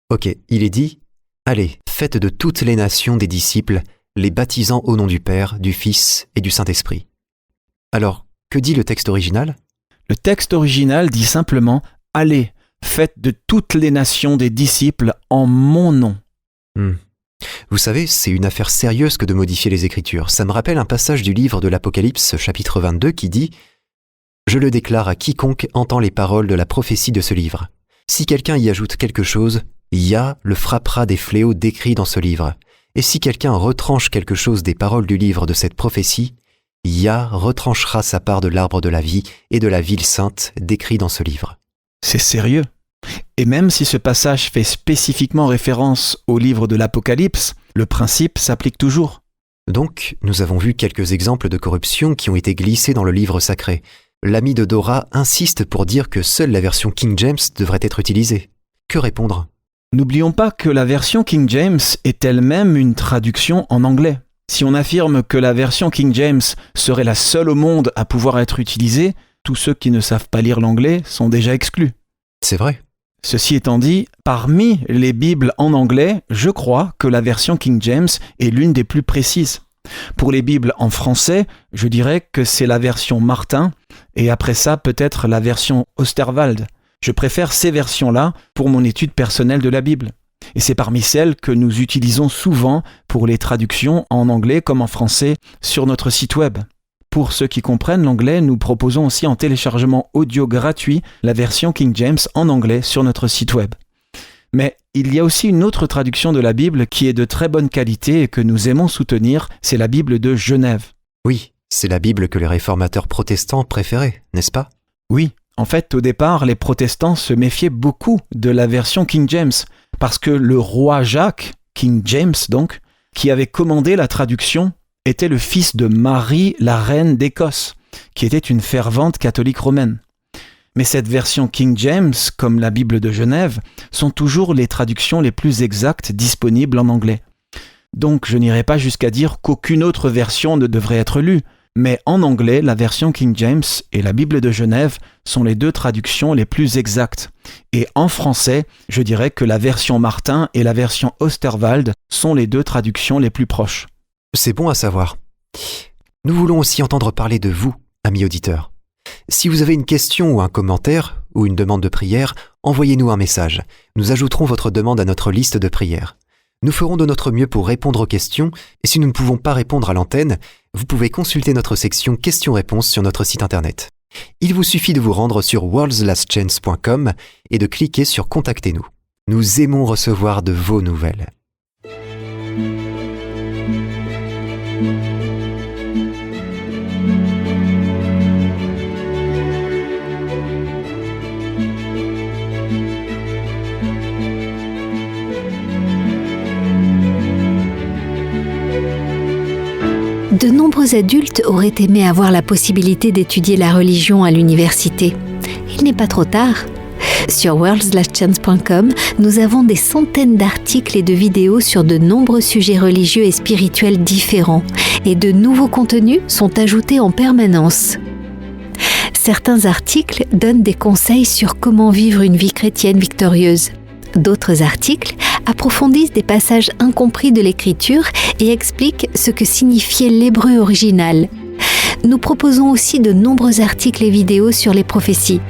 Ok, il est dit « Allez, faites de toutes les nations des disciples, les baptisant au nom du Père, du Fils et du Saint-Esprit. » Alors, que dit le texte original ? Le texte original dit simplement « Allez, faites de toutes les nations des disciples en mon nom. » Vous savez, c'est une affaire sérieuse que de modifier les Écritures. Ça me rappelle un passage du livre de l'Apocalypse, chapitre 22, qui dit « Je le déclare à quiconque entend les paroles de la prophétie de ce livre. Si quelqu'un y ajoute quelque chose, Yah le frappera des fléaux décrits dans ce livre. Et si quelqu'un retranche quelque chose des paroles du livre de cette prophétie, Yah retranchera sa part de l'arbre de la vie et de la ville sainte décrit dans ce livre. » C'est sérieux. Et même si ce passage fait spécifiquement référence au livre de l'Apocalypse, le principe s'applique toujours. Donc, nous avons vu quelques exemples de corruption qui ont été glissés dans le livre sacré. L'ami de Dora insiste pour dire que seule la version King James devrait être utilisée. Que répondre ? N'oublions pas que la version King James est elle-même une traduction en anglais. Si on affirme que la version King James serait la seule au monde à pouvoir être utilisée, tous ceux qui ne savent pas lire l'anglais sont déjà exclus. C'est vrai. Ceci étant dit, parmi les Bibles en anglais, je crois que la version King James est l'une des plus précises. Pour les Bibles en français, je dirais que c'est la version Martin, et après ça, peut-être la version Osterwald. Je préfère ces versions-là pour mon étude personnelle de la Bible. Et c'est parmi celles que nous utilisons souvent pour les traductions en anglais comme en français sur notre site web. Pour ceux qui comprennent l'anglais, nous proposons aussi en téléchargement audio gratuit la version King James en anglais sur notre site web. Mais il y a aussi une autre traduction de la Bible qui est de très bonne qualité et que nous aimons soutenir, c'est la Bible de Genève. Oui, c'est la Bible que les réformateurs protestants préféraient, n'est-ce pas ? Oui, en fait, au départ, les protestants se méfiaient beaucoup de la version King James, parce que le roi Jacques, King James donc, qui avait commandé la traduction, était le fils de Marie, la reine d'Écosse, qui était une fervente catholique romaine. Mais cette version King James, comme la Bible de Genève, sont toujours les traductions les plus exactes disponibles en anglais. Donc je n'irai pas jusqu'à dire qu'aucune autre version ne devrait être lue, mais en anglais, la version King James et la Bible de Genève sont les deux traductions les plus exactes. Et en français, je dirais que la version Martin et la version Osterwald sont les deux traductions les plus proches. C'est bon à savoir. Nous voulons aussi entendre parler de vous, amis auditeurs. Si vous avez une question ou un commentaire, ou une demande de prière, envoyez-nous un message. Nous ajouterons votre demande à notre liste de prières. Nous ferons de notre mieux pour répondre aux questions, et si nous ne pouvons pas répondre à l'antenne, vous pouvez consulter notre section questions-réponses sur notre site internet. Il vous suffit de vous rendre sur worldslastchance.com et de cliquer sur « Contactez-nous ». Nous aimons recevoir de vos nouvelles. De nombreux adultes auraient aimé avoir la possibilité d'étudier la religion à l'université. Il n'est pas trop tard. Sur worldslastchance.com, nous avons des centaines d'articles et de vidéos sur de nombreux sujets religieux et spirituels différents, et de nouveaux contenus sont ajoutés en permanence. Certains articles donnent des conseils sur comment vivre une vie chrétienne victorieuse. D'autres articles approfondissent des passages incompris de l'Écriture et expliquent ce que signifiait l'hébreu original. Nous proposons aussi de nombreux articles et vidéos sur les prophéties.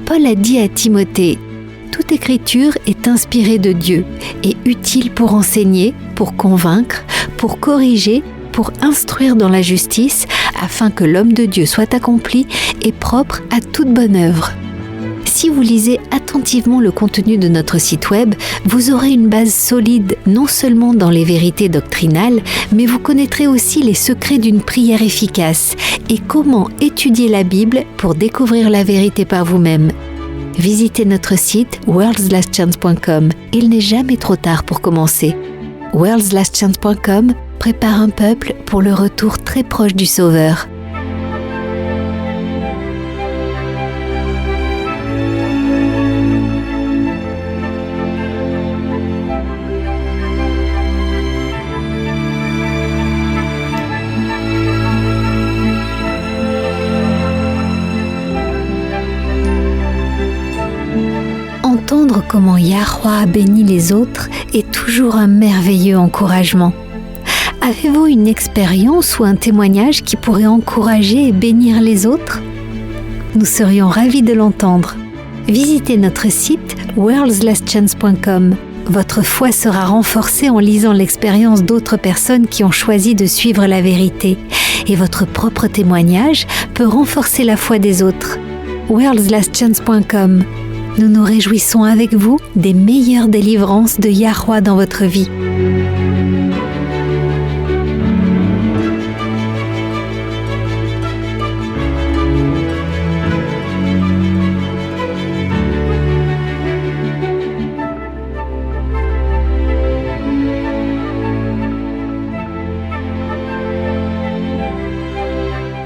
Paul a dit à Timothée : « Toute écriture est inspirée de Dieu et utile pour enseigner, pour convaincre, pour corriger, pour instruire dans la justice, afin que l'homme de Dieu soit accompli et propre à toute bonne œuvre. » Si vous lisez attentivement le contenu de notre site web, vous aurez une base solide non seulement dans les vérités doctrinales, mais vous connaîtrez aussi les secrets d'une prière efficace et comment étudier la Bible pour découvrir la vérité par vous-même. Visitez notre site worldslastchance.com. Il n'est jamais trop tard pour commencer. worldslastchance.com prépare un peuple pour le retour très proche du Sauveur. Entendre comment Yahweh a béni les autres est toujours un merveilleux encouragement. Avez-vous une expérience ou un témoignage qui pourrait encourager et bénir les autres ? Nous serions ravis de l'entendre. Visitez notre site worldslastchance.com. Votre foi sera renforcée en lisant l'expérience d'autres personnes qui ont choisi de suivre la vérité, et votre propre témoignage peut renforcer la foi des autres. worldslastchance.com. Nous nous réjouissons avec vous des meilleures délivrances de Yahweh dans votre vie.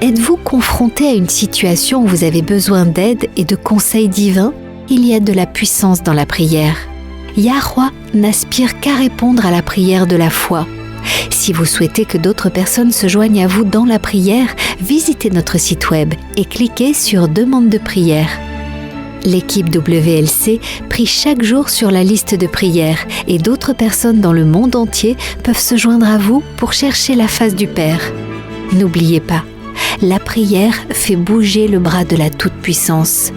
Êtes-vous confronté à une situation où vous avez besoin d'aide et de conseils divins ? Il y a de la puissance dans la prière. Yahweh n'aspire qu'à répondre à la prière de la foi. Si vous souhaitez que d'autres personnes se joignent à vous dans la prière, visitez notre site web et cliquez sur « Demande de prière ». L'équipe WLC prie chaque jour sur la liste de prière et d'autres personnes dans le monde entier peuvent se joindre à vous pour chercher la face du Père. N'oubliez pas, la prière fait bouger le bras de la Toute-Puissance.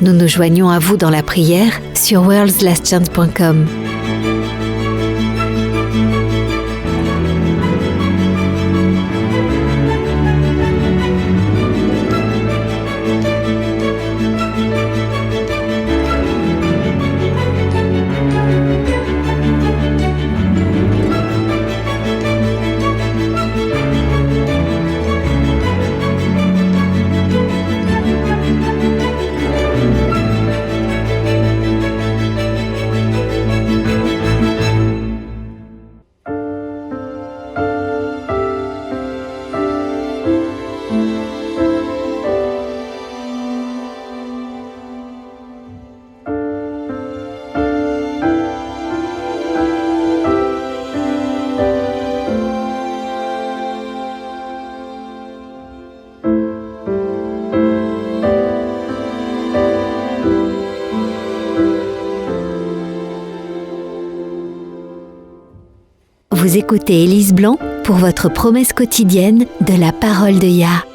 Nous nous joignons à vous dans la prière sur worldslastchance.com. Vous écoutez Élise Blanc pour votre promesse quotidienne de la parole de Yah.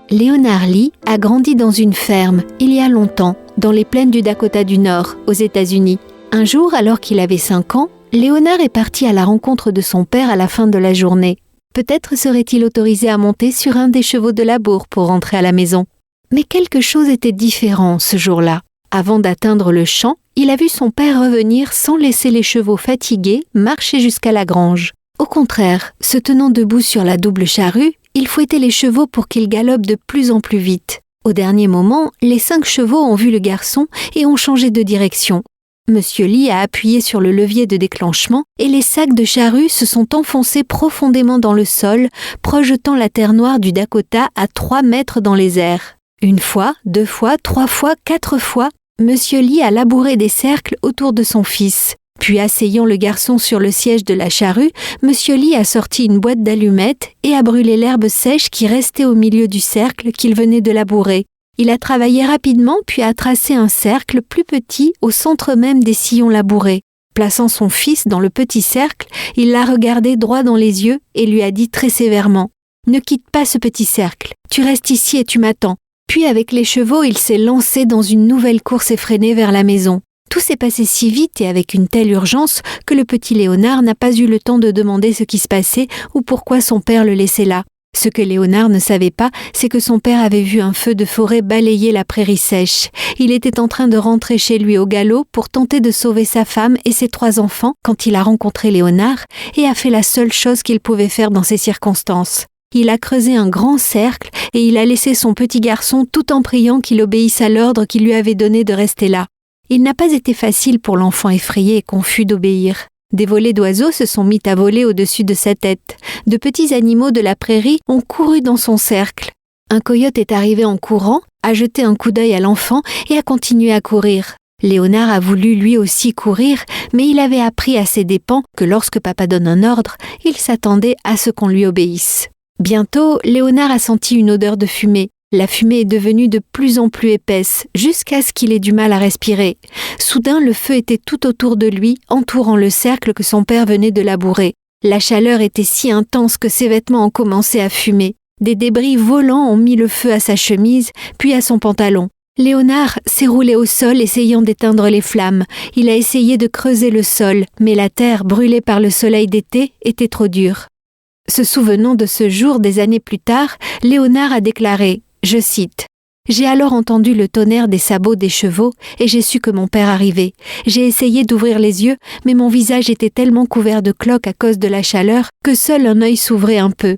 Léonard Lee a grandi dans une ferme, il y a longtemps, dans les plaines du Dakota du Nord, aux États-Unis. Un jour, alors qu'il avait 5 ans, Léonard est parti à la rencontre de son père à la fin de la journée. Peut-être serait-il autorisé à monter sur un des chevaux de labour pour rentrer à la maison. Mais quelque chose était différent ce jour-là. Avant d'atteindre le champ, il a vu son père revenir sans laisser les chevaux fatigués marcher jusqu'à la grange. Au contraire, se tenant debout sur la double charrue, il fouettait les chevaux pour qu'ils galopent de plus en plus vite. Au dernier moment, les 5 chevaux ont vu le garçon et ont changé de direction. Monsieur Lee a appuyé sur le levier de déclenchement et les sacs de charrue se sont enfoncés profondément dans le sol, projetant la terre noire du Dakota à 3 mètres dans les airs. 1 fois, 2 fois, 3 fois, 4 fois, Monsieur Lee a labouré des cercles autour de son fils. Puis, asseyant le garçon sur le siège de la charrue, Monsieur Lee a sorti une boîte d'allumettes et a brûlé l'herbe sèche qui restait au milieu du cercle qu'il venait de labourer. Il a travaillé rapidement puis a tracé un cercle plus petit au centre même des sillons labourés. Plaçant son fils dans le petit cercle, il l'a regardé droit dans les yeux et lui a dit très sévèrement « Ne quitte pas ce petit cercle, tu restes ici et tu m'attends ». Puis avec les chevaux, il s'est lancé dans une nouvelle course effrénée vers la maison. Tout s'est passé si vite et avec une telle urgence que le petit Léonard n'a pas eu le temps de demander ce qui se passait ou pourquoi son père le laissait là. Ce que Léonard ne savait pas, c'est que son père avait vu un feu de forêt balayer la prairie sèche. Il était en train de rentrer chez lui au galop pour tenter de sauver sa femme et ses 3 enfants quand il a rencontré Léonard et a fait la seule chose qu'il pouvait faire dans ces circonstances. Il a creusé un grand cercle et il a laissé son petit garçon tout en priant qu'il obéisse à l'ordre qu'il lui avait donné de rester là. Il n'a pas été facile pour l'enfant effrayé et confus d'obéir. Des volées d'oiseaux se sont mis à voler au-dessus de sa tête. De petits animaux de la prairie ont couru dans son cercle. Un coyote est arrivé en courant, a jeté un coup d'œil à l'enfant et a continué à courir. Léonard a voulu lui aussi courir, mais il avait appris à ses dépens que lorsque papa donne un ordre, il s'attendait à ce qu'on lui obéisse. Bientôt, Léonard a senti une odeur de fumée. La fumée est devenue de plus en plus épaisse, jusqu'à ce qu'il ait du mal à respirer. Soudain, le feu était tout autour de lui, entourant le cercle que son père venait de labourer. La chaleur était si intense que ses vêtements ont commencé à fumer. Des débris volants ont mis le feu à sa chemise, puis à son pantalon. Léonard s'est roulé au sol essayant d'éteindre les flammes. Il a essayé de creuser le sol, mais la terre, brûlée par le soleil d'été, était trop dure. Se souvenant de ce jour des années plus tard, Léonard a déclaré, je cite, « J'ai alors entendu le tonnerre des sabots des chevaux et j'ai su que mon père arrivait. J'ai essayé d'ouvrir les yeux, mais mon visage était tellement couvert de cloques à cause de la chaleur que seul un œil s'ouvrait un peu.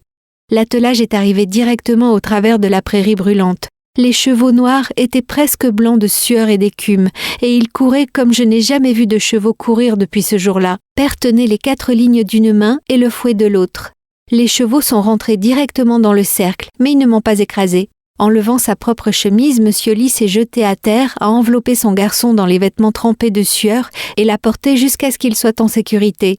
L'attelage est arrivé directement au travers de la prairie brûlante. Les chevaux noirs étaient presque blancs de sueur et d'écume, et ils couraient comme je n'ai jamais vu de chevaux courir depuis ce jour-là. Père tenait les 4 lignes d'une main et le fouet de l'autre. Les chevaux sont rentrés directement dans le cercle, mais ils ne m'ont pas écrasé. Enlevant sa propre chemise, Monsieur Lee s'est jeté à terre, a enveloppé son garçon dans les vêtements trempés de sueur et l'a porté jusqu'à ce qu'il soit en sécurité.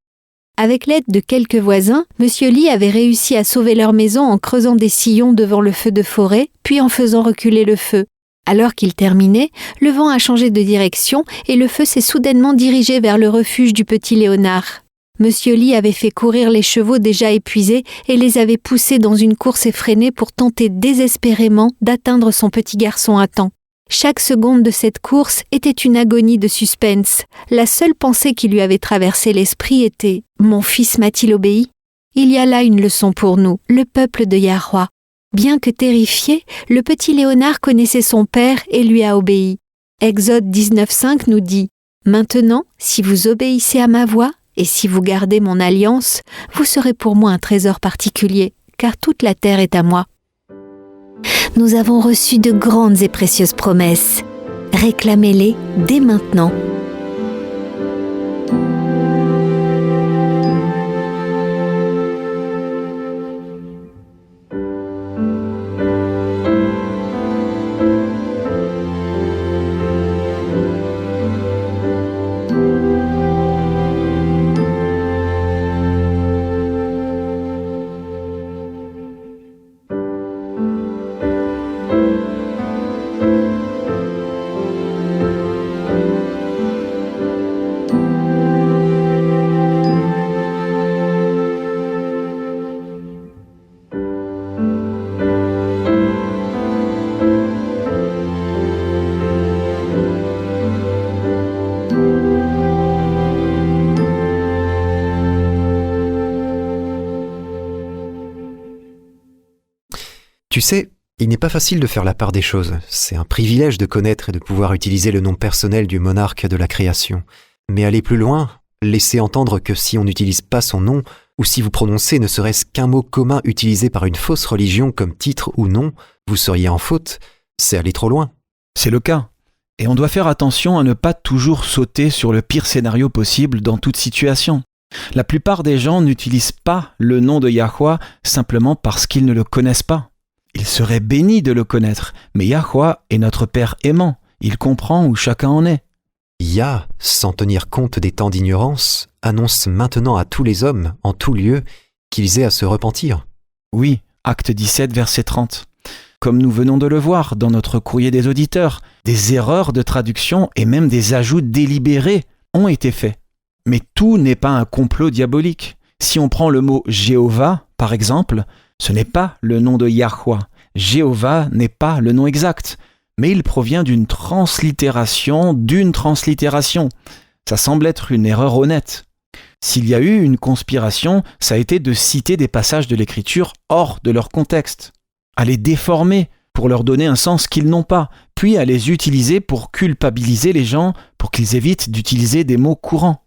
Avec l'aide de quelques voisins, Monsieur Lee avait réussi à sauver leur maison en creusant des sillons devant le feu de forêt, puis en faisant reculer le feu. Alors qu'il terminait, le vent a changé de direction et le feu s'est soudainement dirigé vers le refuge du petit Léonard. Monsieur Lee avait fait courir les chevaux déjà épuisés et les avait poussés dans une course effrénée pour tenter désespérément d'atteindre son petit garçon à temps. Chaque seconde de cette course était une agonie de suspense. La seule pensée qui lui avait traversé l'esprit était « Mon fils m'a-t-il obéi ?» Il y a là une leçon pour nous, le peuple de Yahweh. Bien que terrifié, le petit Léonard connaissait son père et lui a obéi. Exode 19.5 nous dit « Maintenant, si vous obéissez à ma voix, et si vous gardez mon alliance, vous serez pour moi un trésor particulier, car toute la terre est à moi. » Nous avons reçu de grandes et précieuses promesses. Réclamez-les dès maintenant. Tu sais, il n'est pas facile de faire la part des choses. C'est un privilège de connaître et de pouvoir utiliser le nom personnel du monarque de la création. Mais aller plus loin, laisser entendre que si on n'utilise pas son nom, ou si vous prononcez ne serait-ce qu'un mot commun utilisé par une fausse religion comme titre ou nom, vous seriez en faute, c'est aller trop loin. C'est le cas. Et on doit faire attention à ne pas toujours sauter sur le pire scénario possible dans toute situation. La plupart des gens n'utilisent pas le nom de Yahweh simplement parce qu'ils ne le connaissent pas. Ils seraient bénis de le connaître, mais Yahweh est notre Père aimant. Il comprend où chacun en est. Yah, sans tenir compte des temps d'ignorance, annonce maintenant à tous les hommes, en tout lieu, qu'ils aient à se repentir. Oui, acte 17, verset 30. Comme nous venons de le voir dans notre courrier des auditeurs, des erreurs de traduction et même des ajouts délibérés ont été faits. Mais tout n'est pas un complot diabolique. Si on prend le mot Jéhovah, par exemple, ce n'est pas le nom de Yahweh. Jéhovah n'est pas le nom exact, mais il provient d'une translittération d'une translittération. Ça semble être une erreur honnête. S'il y a eu une conspiration, ça a été de citer des passages de l'Écriture hors de leur contexte, à les déformer pour leur donner un sens qu'ils n'ont pas, puis à les utiliser pour culpabiliser les gens pour qu'ils évitent d'utiliser des mots courants.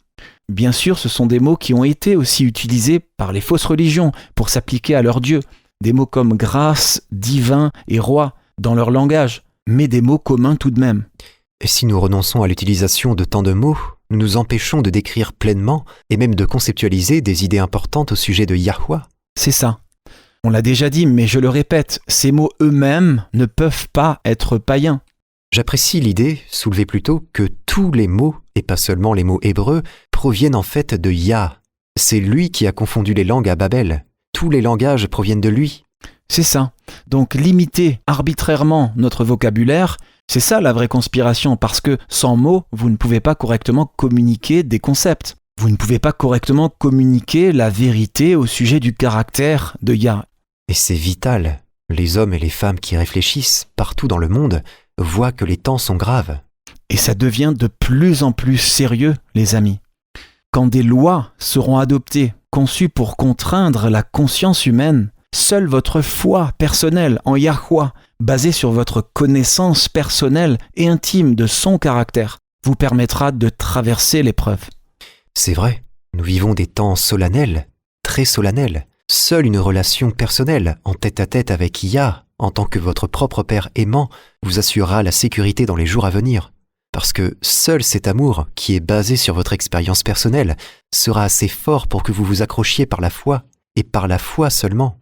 Bien sûr, ce sont des mots qui ont été aussi utilisés par les fausses religions pour s'appliquer à leur Dieu, des mots comme grâce, divin et roi dans leur langage, mais des mots communs tout de même. Et si nous renonçons à l'utilisation de tant de mots, nous nous empêchons de décrire pleinement et même de conceptualiser des idées importantes au sujet de Yahweh. C'est ça. On l'a déjà dit, mais je le répète, ces mots eux-mêmes ne peuvent pas être païens. J'apprécie l'idée, soulevée plus tôt, que tous les mots, et pas seulement les mots hébreux, proviennent en fait de Yah. C'est lui qui a confondu les langues à Babel. Tous les langages proviennent de lui. C'est ça. Donc limiter arbitrairement notre vocabulaire, c'est ça la vraie conspiration, parce que sans mots, vous ne pouvez pas correctement communiquer des concepts. Vous ne pouvez pas correctement communiquer la vérité au sujet du caractère de Yah. Et c'est vital. Les hommes et les femmes qui réfléchissent, partout dans le monde, voient que les temps sont graves. Et ça devient de plus en plus sérieux, les amis. Quand des lois seront adoptées, conçues pour contraindre la conscience humaine, seule votre foi personnelle en Yahweh, basée sur votre connaissance personnelle et intime de son caractère, vous permettra de traverser l'épreuve. C'est vrai, nous vivons des temps solennels, très solennels. Seule une relation personnelle, en tête-à-tête avec Yah, en tant que votre propre Père aimant, vous assurera la sécurité dans les jours à venir. Parce que seul cet amour, qui est basé sur votre expérience personnelle, sera assez fort pour que vous vous accrochiez par la foi, et par la foi seulement.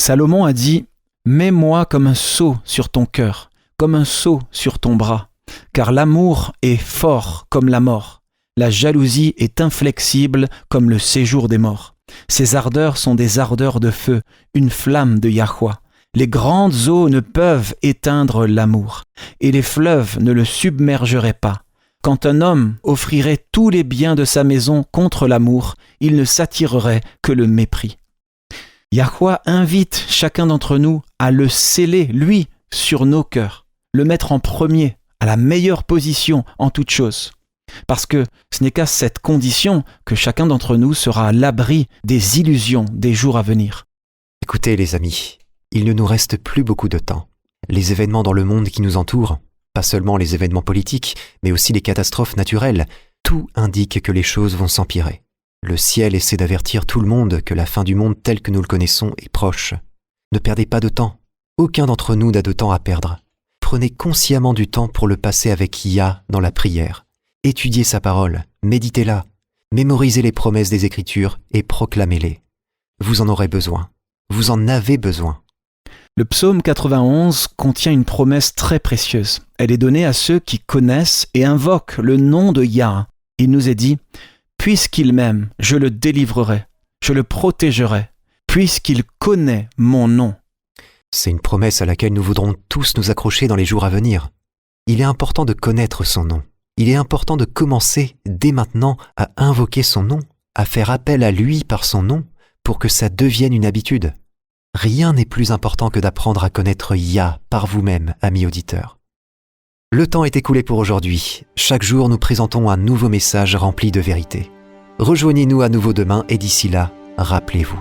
Salomon a dit « Mets-moi comme un sceau sur ton cœur, comme un sceau sur ton bras, car l'amour est fort comme la mort. La jalousie est inflexible comme le séjour des morts. Ces ardeurs sont des ardeurs de feu, une flamme de Yahweh. Les grandes eaux ne peuvent éteindre l'amour, et les fleuves ne le submergeraient pas. Quand un homme offrirait tous les biens de sa maison contre l'amour, il ne s'attirerait que le mépris. » Yahweh invite chacun d'entre nous à le sceller, lui, sur nos cœurs, le mettre en premier, à la meilleure position en toute chose. Parce que ce n'est qu'à cette condition que chacun d'entre nous sera à l'abri des illusions des jours à venir. Écoutez les amis, il ne nous reste plus beaucoup de temps. Les événements dans le monde qui nous entourent, pas seulement les événements politiques, mais aussi les catastrophes naturelles, tout indique que les choses vont s'empirer. Le ciel essaie d'avertir tout le monde que la fin du monde tel que nous le connaissons est proche. Ne perdez pas de temps. Aucun d'entre nous n'a de temps à perdre. Prenez consciemment du temps pour le passer avec Yah dans la prière. Étudiez sa parole, méditez-la, mémorisez les promesses des Écritures et proclamez-les. Vous en aurez besoin. Vous en avez besoin. Le psaume 91 contient une promesse très précieuse. Elle est donnée à ceux qui connaissent et invoquent le nom de Yah. Il nous est dit « Puisqu'il m'aime, je le délivrerai, je le protégerai, puisqu'il connaît mon nom. » C'est une promesse à laquelle nous voudrons tous nous accrocher dans les jours à venir. Il est important de connaître son nom. Il est important de commencer, dès maintenant, à invoquer son nom, à faire appel à lui par son nom, pour que ça devienne une habitude. Rien n'est plus important que d'apprendre à connaître Yah par vous-même, amis auditeurs. Le temps est écoulé pour aujourd'hui. Chaque jour, nous présentons un nouveau message rempli de vérité. Rejoignez-nous à nouveau demain et d'ici là, rappelez-vous,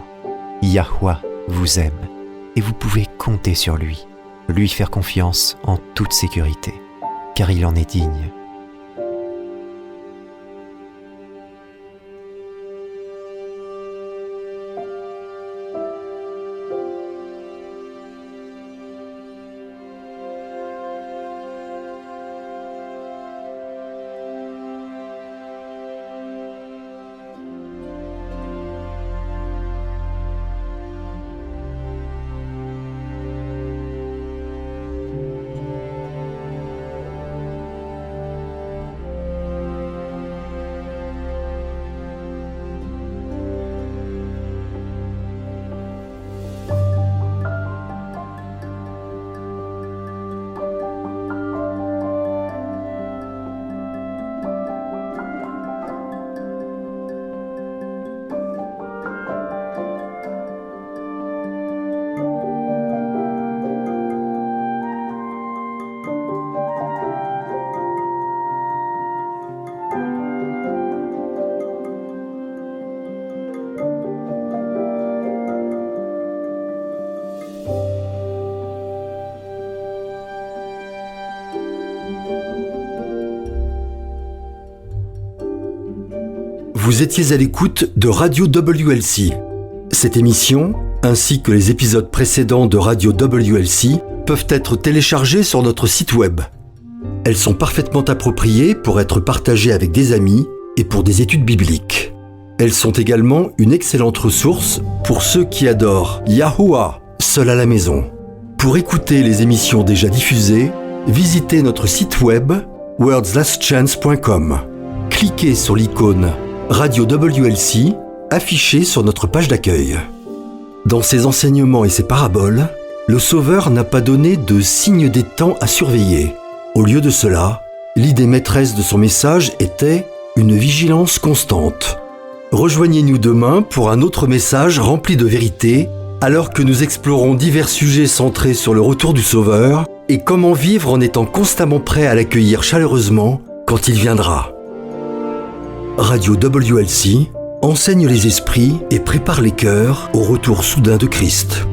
Yahweh vous aime. et vous pouvez compter sur lui, lui faire confiance en toute sécurité, car il en est digne. Vous étiez à l'écoute de Radio WLC. Cette émission, ainsi que les épisodes précédents de Radio WLC, peuvent être téléchargés sur notre site web. Elles sont parfaitement appropriées pour être partagées avec des amis et pour des études bibliques. Elles sont également une excellente ressource pour ceux qui adorent Yahuwah, seul à la maison. Pour écouter les émissions déjà diffusées, visitez notre site web worldslastchance.com. Cliquez sur l'icône Radio WLC affichée sur notre page d'accueil. Dans ses enseignements et ses paraboles, le Sauveur n'a pas donné de signe des temps à surveiller. Au lieu de cela, l'idée maîtresse de son message était une vigilance constante. Rejoignez-nous demain pour un autre message rempli de vérité, alors que nous explorons divers sujets centrés sur le retour du Sauveur et comment vivre en étant constamment prêt à l'accueillir chaleureusement quand il viendra. Radio WLC enseigne les esprits et prépare les cœurs au retour soudain de Christ.